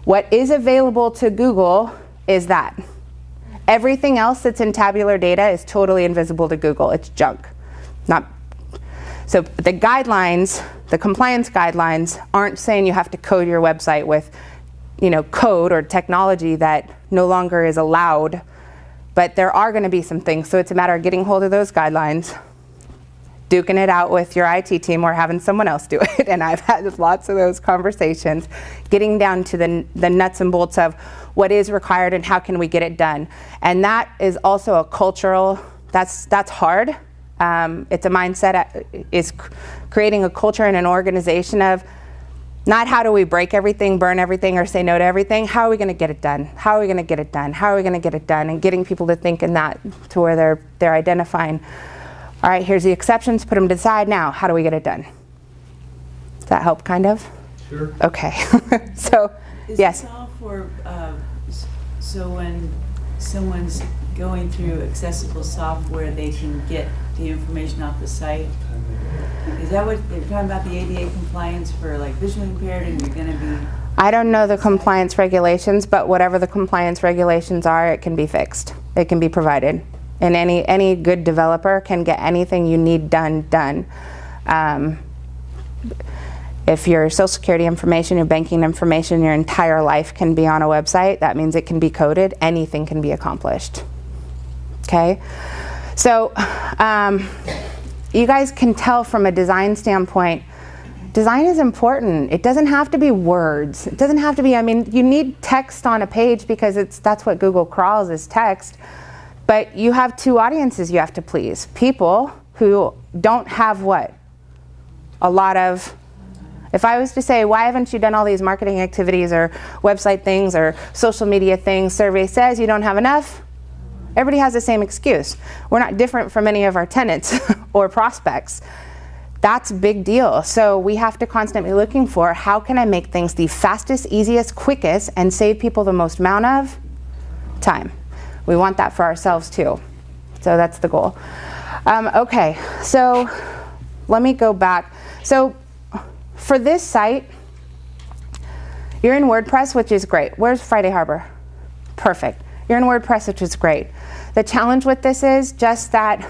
What is available to Google is that. Everything else that's in tabular data is totally invisible to Google. It's junk. So the guidelines, the compliance guidelines, aren't saying you have to code your website with, code or technology that no longer is allowed. But there are going to be some things. So it's a matter of getting hold of those guidelines, duking it out with your IT team or having someone else do it. And I've had lots of those conversations, getting down to the nuts and bolts of what is required and how can we get it done. And that is also a cultural, that's hard. It's a mindset, is creating a culture and an organization of not how do we break everything, burn everything, or say no to everything. How are we going to get it done? How are we going to get it done? How are we going to get it done? And getting people to think in that to where they're identifying, all right, here's the exceptions, put them to the side now. How do we get it done? Does that help, kind of? Sure. Okay. So, yes? Is this all for, so when someone's going through accessible software, they can get the information off the site? Is that what they're talking about, the ADA compliance for like visually impaired, and you're going to be... I don't know the compliance regulations, but whatever the compliance regulations are, it can be fixed. It can be provided. And any good developer can get anything you need done. If your social security information, your banking information, your entire life can be on a website, that means it can be coded. Anything can be accomplished. Okay? So you guys can tell from a design standpoint, design is important. It doesn't have to be words. It doesn't have to be, you need text on a page because that's what Google crawls is text. But you have two audiences you have to please. People who don't have what? A lot of, if I was to say, why haven't you done all these marketing activities or website things or social media things, survey says you don't have enough, everybody has the same excuse. We're not different from any of our tenants or prospects. That's a big deal. So we have to constantly looking for how can I make things the fastest, easiest, quickest, and save people the most amount of time. We want that for ourselves too. So that's the goal. Okay, so let me go back. So for this site, you're in WordPress, which is great. Where's Friday Harbor? Perfect. You're in WordPress, which is great. The challenge with this is just that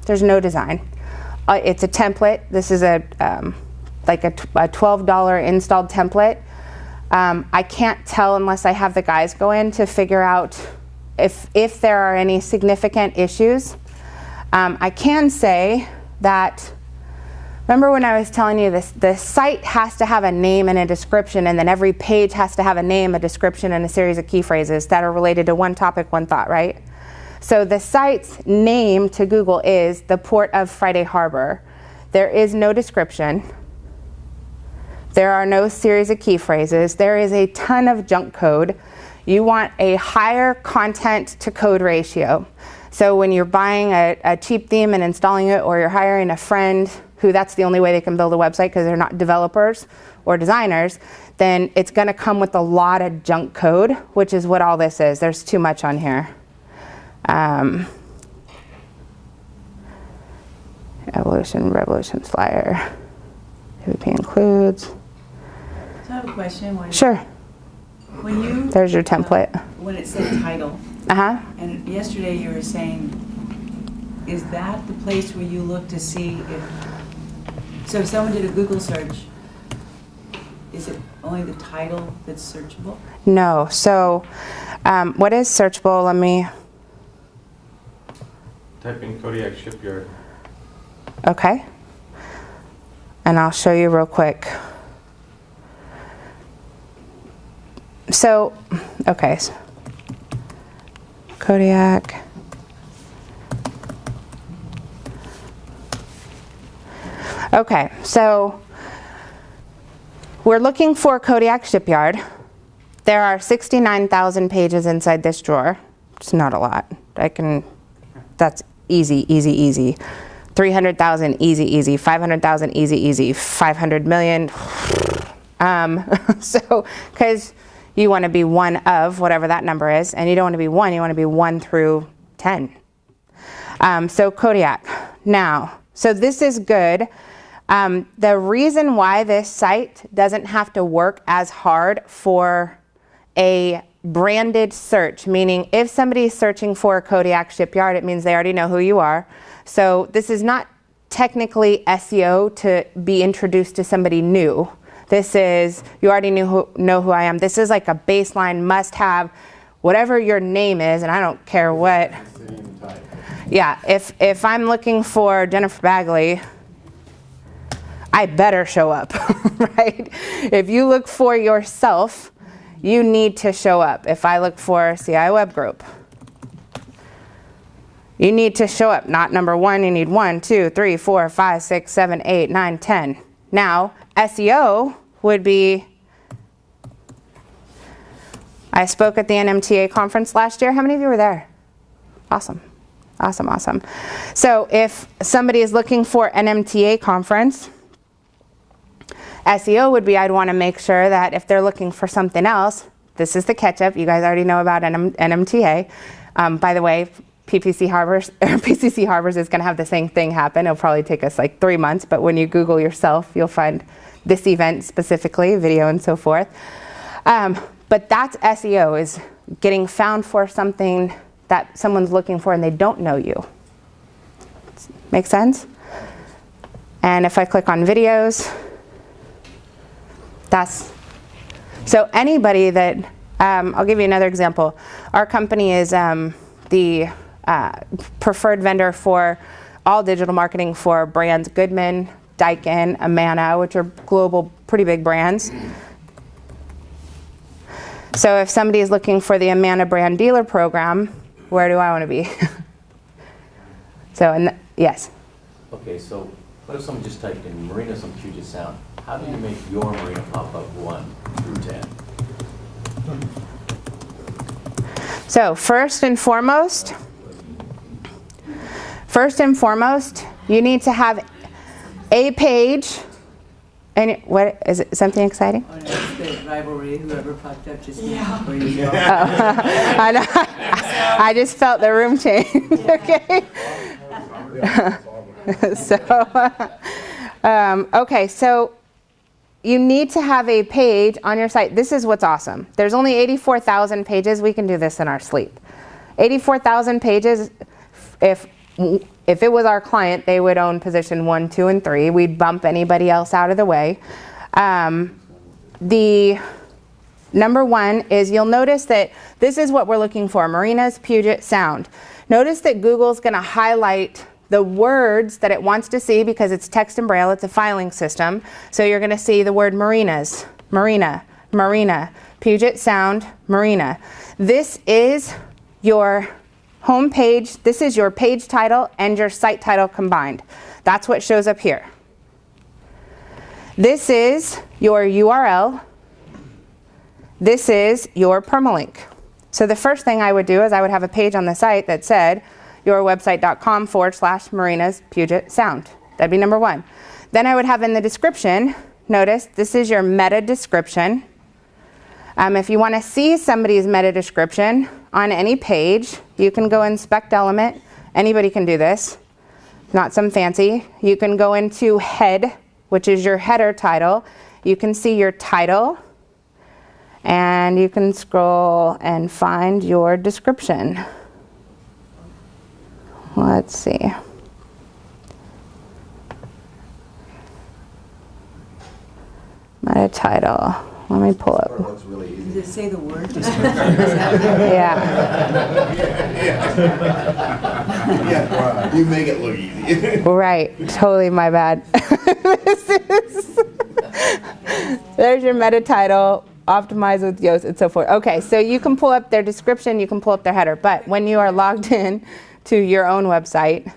there's no design. It's a template. This is like a $12 installed template. I can't tell unless I have the guys go in to figure out if there are any significant issues. I can say that, remember when I was telling you this, the site has to have a name and a description, and then every page has to have a name, a description, and a series of key phrases that are related to one topic, one thought, right? So the site's name to Google is the Port of Friday Harbor. There is no description. There are no series of key phrases. There is a ton of junk code. You want a higher content to code ratio. So when you're buying a cheap theme and installing it, or you're hiring a friend who that's the only way they can build a website because they're not developers, or designers, then it's going to come with a lot of junk code, which is what all this is. There's too much on here. Evolution, Revolution flyer. AVP includes. So I have a question. Sure. When you, there's your template. When it said title. And yesterday you were saying, is that the place where you look to see so if someone did a Google search, is it only the title that's searchable? No. So what is searchable? Let me type in Kodiak Shipyard. Okay. And I'll show you real quick. So, okay. Kodiak. Okay, so we're looking for Kodiak Shipyard. There are 69,000 pages inside this drawer. It's not a lot. That's easy, easy, easy. 300,000, easy, easy. 500,000, easy, easy. 500 million. So, because you want to be one of whatever that number is, and you don't want to be one, you want to be 1 through 10. So Kodiak. Now, so this is good. The reason why this site doesn't have to work as hard for a branded search, meaning if somebody is searching for Kodiak Shipyard, it means they already know who you are. So this is not technically SEO to be introduced to somebody new. This is, you already know who I am. This is like a baseline must-have, whatever your name is, and I don't care what. Yeah, if I'm looking for Jennifer Bagley, I better show up, right? If you look for yourself, you need to show up. If I look for CI Web Group, you need to show up. Not number 1, you need 1, 2, 3, 4, 5, 6, 7, 8, 9, 10. Now, SEO would be, I spoke at the NMTA conference last year. How many of you were there? Awesome. Awesome, awesome. So if somebody is looking for an NMTA conference, SEO would be, I'd want to make sure that if they're looking for something else, this is the catch-up. You guys already know about NMTA. By the way, PCC Harbors is going to have the same thing happen. It'll probably take us like 3 months, but when you Google yourself, you'll find this event specifically, video and so forth. But that's SEO, is getting found for something that someone's looking for and they don't know you. Make sense? And if I click on videos, so anybody that, I'll give you another example. Our company is the preferred vendor for all digital marketing for brands Goodman, Daikin, Amana, which are global, pretty big brands. So if somebody is looking for the Amana brand dealer program, where do I want to be? So, yes? Okay, so what if someone just typed in marinas on Puget Sound? How do you make your marina pop up 1 through 10? So first and foremost, you need to have a page. And what is it? Something exciting? Oh, no, it's the rivalry. Whoever popped up just now. I know. I just felt the room change. Okay. Okay. So you need to have a page on your site. This is what's awesome. There's only 84,000 pages. We can do this in our sleep. 84,000 pages. If it was our client, they would own position 1, 2, and 3. We'd bump anybody else out of the way. The number 1 is, you'll notice that this is what we're looking for, marinas, Puget Sound. Notice that Google's going to highlight the words that it wants to see because it's text and braille, it's a filing system. So you're going to see the word marinas, marina, marina, Puget Sound, marina. This is your home page. This is your page title and your site title combined. That's what shows up here. This is your URL. This is your permalink. So the first thing I would do is I would have a page on the site that said yourwebsite.com/marinas Puget Sound. That'd be number 1. Then I would have in the description notice this is your meta description. If you want to see somebody's meta description on any page, you can go inspect element. Anybody can do this, not some fancy. You can go into head, which is your header title. You can see your title, and you can scroll and find your description. Let's see. Meta title. Let me pull up. Really easy. Does it say the word? Yeah. Yeah, you make it look easy. Right. Totally my bad. There's your meta title. Optimize with Yoast and so forth. Okay, so you can pull up their description, you can pull up their header, but when you are logged in to your own website,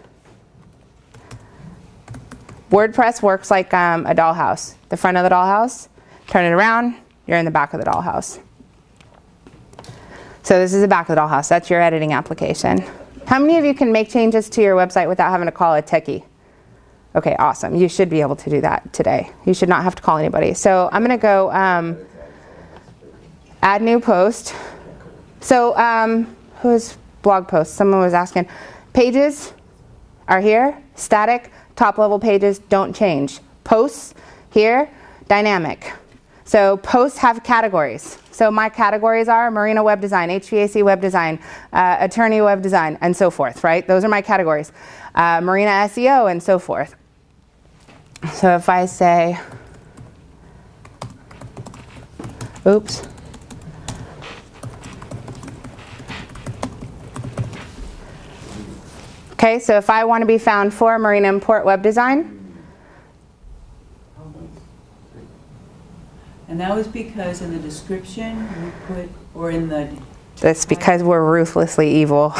WordPress works like a dollhouse. The front of the dollhouse, turn it around, you're in the back of the dollhouse. So this is the back of the dollhouse. That's your editing application. How many of you can make changes to your website without having to call a techie? Okay, awesome. You should be able to do that today. You should not have to call anybody. So I'm going to go add new post. So who's blog post? Someone was asking. Pages are here, static. Top level pages don't change. Posts here, dynamic. So posts have categories. So my categories are Marina web design, HVAC web design, attorney web design, and so forth, right? Those are my categories. Marina SEO and so forth. So if I say, oops. Okay, so if I want to be found for Marina Import web design. And that was because in the description you put, or in the... That's because we're ruthlessly evil.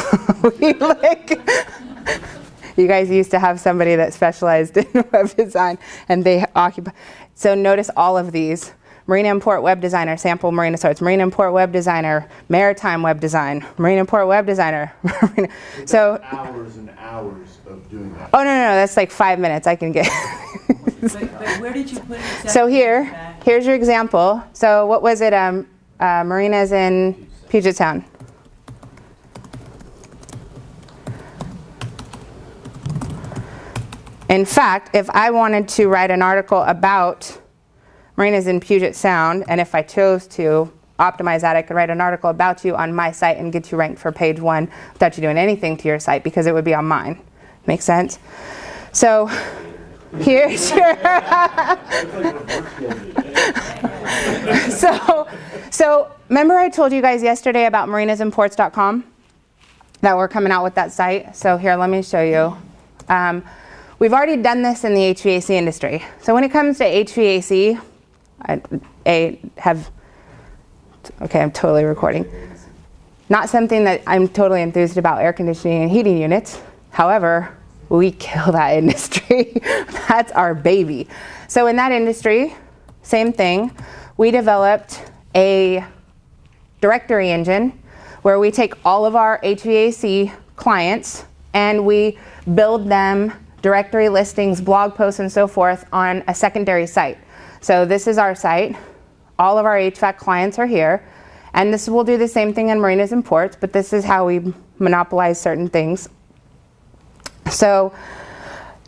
You guys used to have somebody that specialized in web design, and they occupy. So notice all of these. Marina Import Web Designer, sample Marina starts. Marina Import Web Designer, Maritime Web Design, Marina Import Web Designer. So hours and hours of doing that. Oh, no, that's like 5 minutes I can get. but where did you put it? So here's your example. So what was it? Marina's in Puget Sound. In fact, if I wanted to write an article about Marina's in Puget Sound, and if I chose to optimize that, I could write an article about you on my site and get you ranked for page 1 without you doing anything to your site because it would be on mine. Make sense? So here's your so remember I told you guys yesterday about marinasimports.com that we're coming out with that site? So here, let me show you. We've already done this in the HVAC industry. So when it comes to HVAC, okay, I'm totally recording. Not something that I'm totally enthused about, air conditioning and heating units. However, we kill that industry. That's our baby. So in that industry, same thing. We developed a directory engine where we take all of our HVAC clients and we build them directory listings, blog posts, and so forth on a secondary site. So this is our site. All of our HVAC clients are here. And this will do the same thing in Marinas and Ports, but this is how we monopolize certain things. So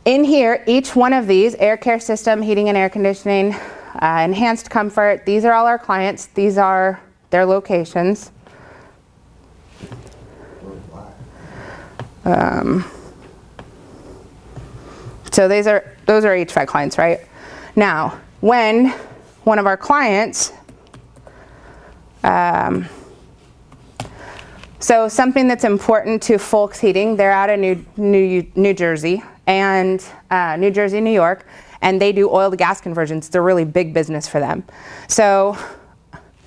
in here, each one of these, air care system, heating and air conditioning, enhanced comfort, these are all our clients. These are their locations. So those are HVAC clients, right? Now, when one of our clients, so something that's important to Folks Heating, they're out of New Jersey and New Jersey, New York, and they do oil to gas conversions. It's a really big business for them. So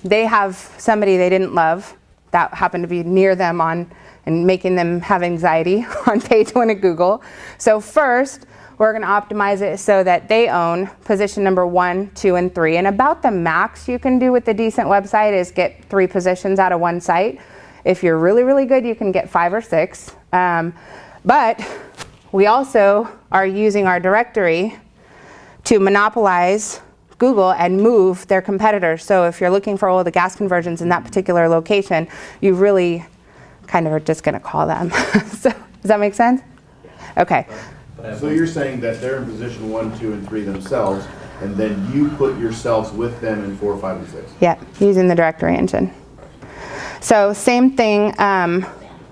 they have somebody they didn't love that happened to be near them and making them have anxiety on page 1 of Google. So first, we're going to optimize it so that they own position number 1, 2, and 3. And about the max you can do with a decent website is get 3 positions out of one site. If you're really, really good, you can get 5 or 6. But we also are using our directory to monopolize Google and move their competitors. So if you're looking for all the gas conversions in that particular location, you really kind of are just going to call them. So, does that make sense? Okay. So you're saying that they're in position 1, 2, and 3 themselves, and then you put yourselves with them in 4, 5, and 6? Yeah, using the directory engine. So same thing,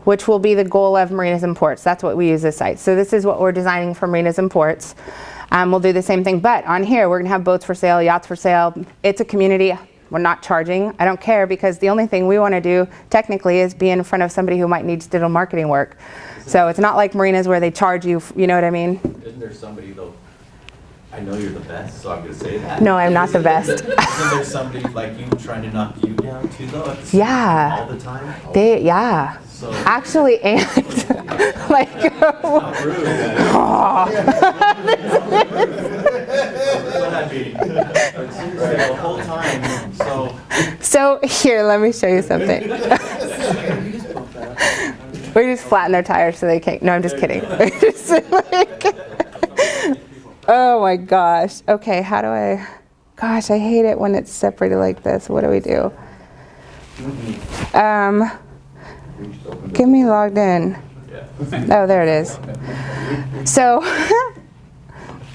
which will be the goal of marinas and ports. That's what we use this site. So this is what we're designing for marinas and ports. We'll do the same thing, but on here we're going to have boats for sale, yachts for sale. It's a community. We're not charging. I don't care, because the only thing we want to do technically is be in front of somebody who might need digital marketing work. So it's not like marinas where they charge you, you know what I mean? Isn't there somebody though, I know you're the best, so I'm gonna say that. No, I'm not the best. Isn't there somebody like you trying to knock you down too though? Yeah. All the time? Yeah. So actually, and like, the whole time, so here, let me show you something. We just flatten their tires so they can't. No, I'm just kidding. Oh my gosh. Okay, how do I? Gosh, I hate it when it's separated like this. What do we do? Get me logged in. Oh, there it is. So,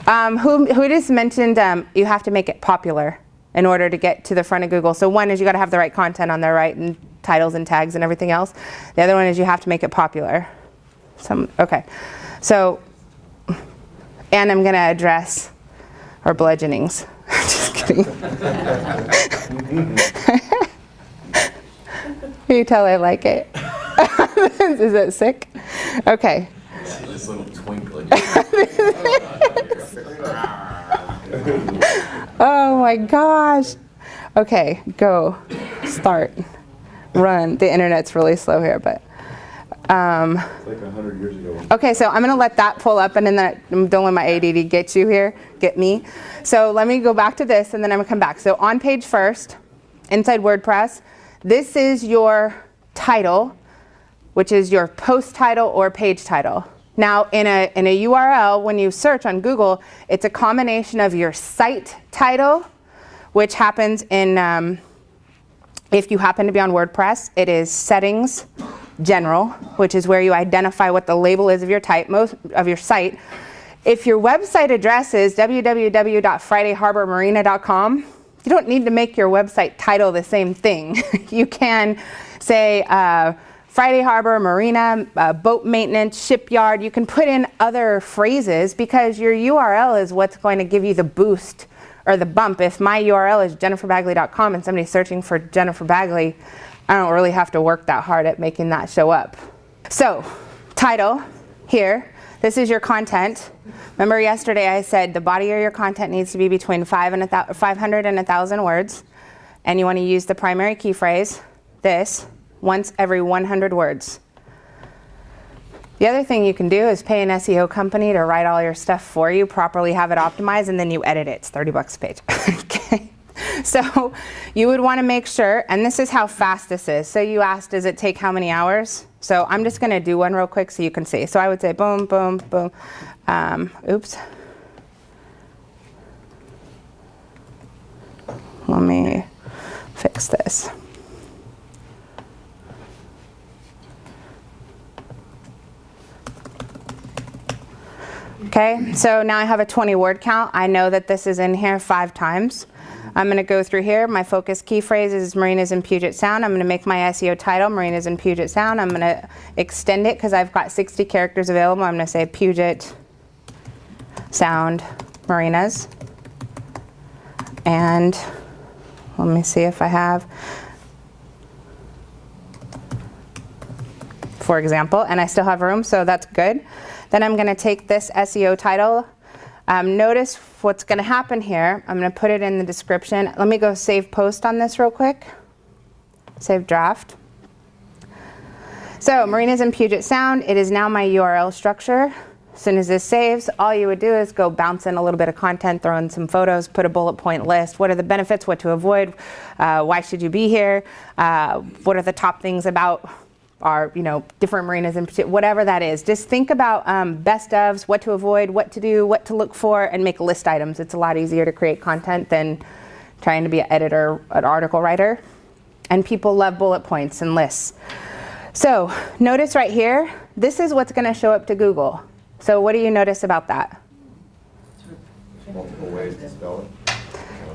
who just mentioned you have to make it popular in order to get to the front of Google. So one is you got to have the right content on there, right, and titles and tags and everything else. The other one is you have to make it popular. Okay. So, and I'm going to address our bludgeonings. Just kidding. You tell I like it. Is it sick? Okay. see this little twinkle in Oh my gosh. Okay, go. Start. Run. The internet's really slow here, but. It's like 100 years ago. Okay, so I'm going to let that pull up, and then don't let my ADD get you here, get me. So let me go back to this, and then I'm going to come back. So on page first, inside WordPress, this is your title, which is your post title or page title. Now, in a URL, when you search on Google, it's a combination of your site title, which happens in, if you happen to be on WordPress, it is settings, general, which is where you identify what the label is of your site. If your website address is www.fridayharbormarina.com, you don't need to make your website title the same thing. You can say Friday Harbor Marina, boat maintenance, shipyard. You can put in other phrases because your URL is what's going to give you the boost or the bump. If my URL is jenniferbagley.com and somebody's searching for Jennifer Bagley, I don't really have to work that hard at making that show up. So, title here. This is your content. Remember yesterday I said the body of your content needs to be between 500 and 1,000 words. And you want to use the primary key phrase, this, once every 100 words. The other thing you can do is pay an SEO company to write all your stuff for you, properly have it optimized, and then you edit it. It's $30 a page. Okay. So you would want to make sure, and this is how fast this is. So you asked, does it take how many hours? So I'm just going to do one real quick so you can see. So I would say boom, boom, boom. Oops. Let me fix this. Okay, so now I have a 20 word count. I know that this is in here 5 times. I'm going to go through here. My focus key phrase is Marinas in Puget Sound. I'm going to make my SEO title Marinas in Puget Sound. I'm going to extend it because I've got 60 characters available. I'm going to say Puget Sound Marinas. And let me see if I have, for example, and I still have room, so that's good. Then I'm going to take this SEO title. Notice what's going to happen here. I'm going to put it in the description. Let me go save post on this real quick. Save draft. So Marinas in Puget Sound. It is now my URL structure. As soon as this saves, all you would do is go bounce in a little bit of content, throw in some photos, put a bullet point list. What are the benefits? What to avoid? Why should you be here? What are the top things about are, you know, different marinas in particular, whatever that is. Just think about best ofs, what to avoid, what to do, what to look for, and make list items. It's a lot easier to create content than trying to be an editor, an article writer. And people love bullet points and lists. So notice right here, this is what's going to show up to Google. So what do you notice about that? Multiple ways to spell it.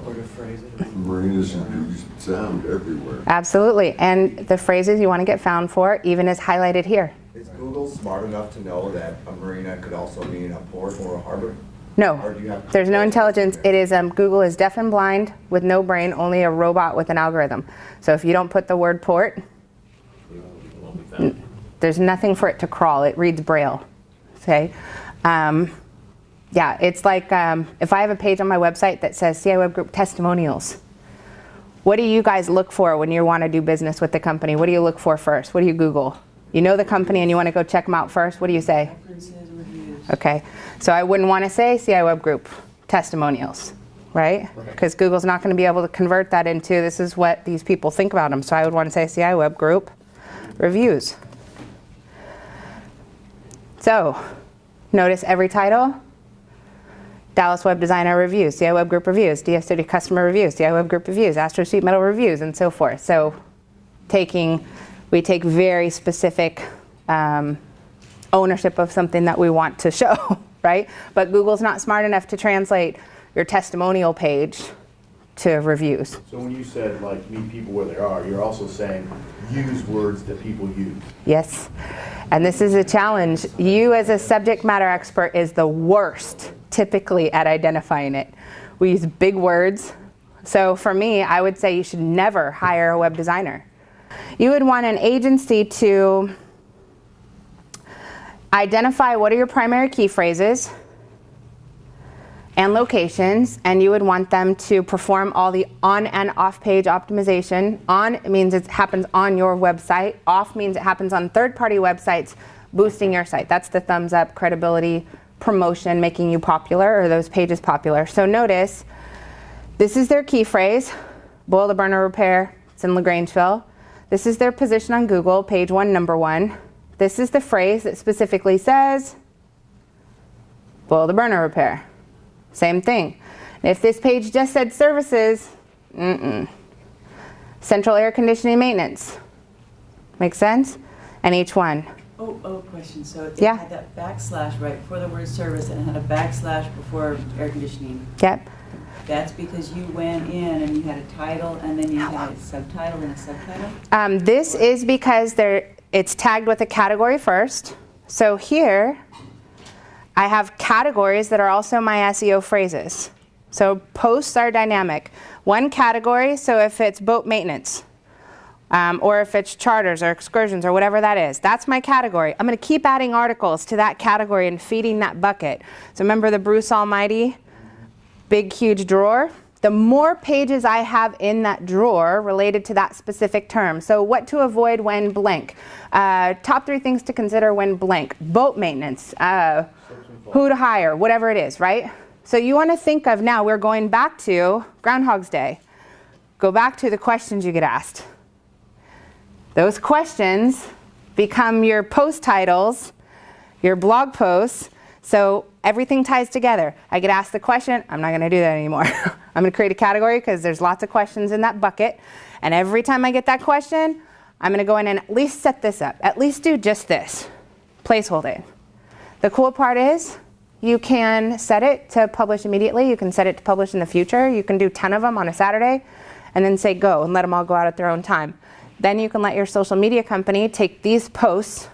Or to phrase it. Marinas do sound everywhere. Absolutely. And the phrases you want to get found for even is highlighted here. Is Google smart enough to know that a marina could also mean a port or a harbor? No, Or do you have to there's no intelligence. It is, Google is deaf and blind with no brain, only a robot with an algorithm. So if you don't put the word port, there's nothing for it to crawl. It reads Braille, okay? Yeah, it's like if I have a page on my website that says CI Web Group testimonials, what do you guys look for when you want to do business with the company? What do you look for first? What do you Google? You know the company and you want to go check them out first. What do you say? Okay, so I wouldn't want to say CI Web Group testimonials, right? Because Google's not going to be able to convert that into this is what these people think about them. So I would want to say CI Web Group reviews. So notice every title. Dallas Web Designer reviews, CI Web Group reviews, DS Studio Customer reviews, CI Web Group reviews, Astro Sheet Metal reviews, and so forth. So we take very specific ownership of something that we want to show, right? But Google's not smart enough to translate your testimonial page to reviews. So when you said like meet people where they are, you're also saying use words that people use. Yes, and this is a challenge. You as a subject matter expert is the worst typically at identifying it. We use big words. So for me, I would say you should never hire a web designer. You would want an agency to identify what are your primary key phrases and locations, and you would want them to perform all the on and off page optimization. On means it happens on your website. Off means it happens on third-party websites, boosting your site. That's the thumbs up, credibility, promotion, making you popular, or those pages popular. So notice, this is their key phrase, boil the burner repair, it's in LaGrangeville. This is their position on Google, page 1, number 1. This is the phrase that specifically says, boil the burner repair. Same thing. If this page just said services, central air conditioning maintenance. Make sense? And each one. Oh, question. So it Yeah. had that backslash right before the word service and it had a backslash before air conditioning. Yep. That's because you went in and you had a title and then you had a subtitle and a subtitle? This is because it's tagged with a category first. So here, I have categories that are also my SEO phrases. So posts are dynamic. One category, so if it's boat maintenance, or if it's charters or excursions or whatever that is, that's my category. I'm going to keep adding articles to that category and feeding that bucket. So remember the Bruce Almighty big huge drawer? The more pages I have in that drawer related to that specific term. So what to avoid when blank. Top 3 things to consider when blank. Boat maintenance, who to hire, whatever it is, right? So you want to think of, now we're going back to Groundhog's Day. Go back to the questions you get asked. Those questions become your post titles, your blog posts, so everything ties together. I get asked the question, I'm not going to do that anymore. I'm going to create a category because there's lots of questions in that bucket, and every time I get that question, I'm going to go in and at least set this up, at least do just this, placeholder. The cool part is you can set it to publish immediately, you can set it to publish in the future, you can do 10 of them on a Saturday, and then say go and let them all go out at their own time. Then you can let your social media company take these posts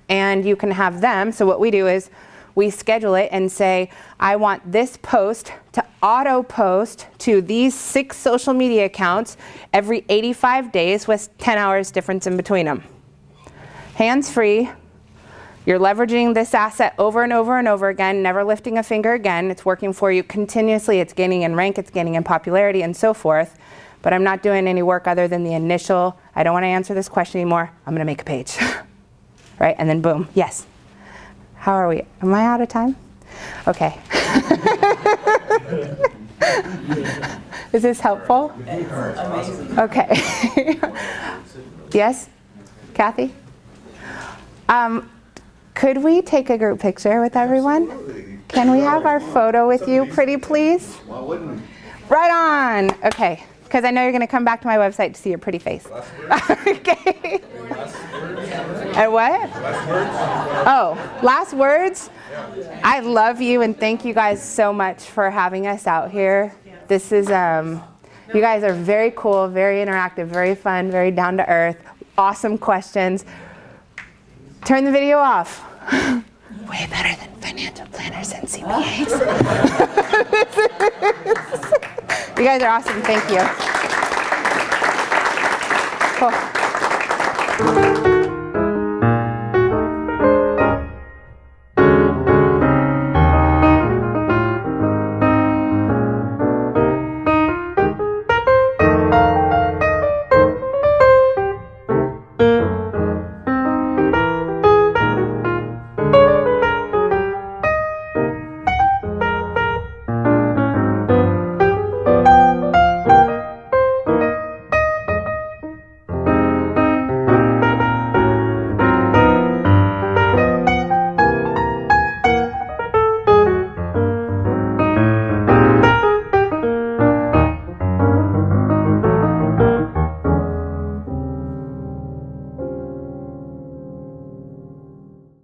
and you can have them, so what we do is we schedule it and say, I want this post to auto post to these 6 social media accounts every 85 days with 10 hours difference in between them. Hands-free, you're leveraging this asset over and over and over again, never lifting a finger again. It's working for you continuously, it's gaining in rank, it's gaining in popularity and so forth. But I'm not doing any work other than the initial, I don't want to answer this question anymore, I'm going to make a page. Right, and then boom, yes. How are we? Am I out of time? Okay. Is this helpful? It's amazing. Okay. Yes? Kathy? Could we take a group picture with everyone? Can we have our photo with you, pretty please? Why wouldn't we? Right on. Okay, because I know you're going to come back to my website to see your pretty face. Okay. And what? Last words? Oh, last words? I love you and thank you guys so much for having us out here. This is, you guys are very cool, very interactive, very fun, very down to earth, awesome questions. Turn the video off. Way better than financial planners and CPAs. You guys are awesome. Thank you. Cool.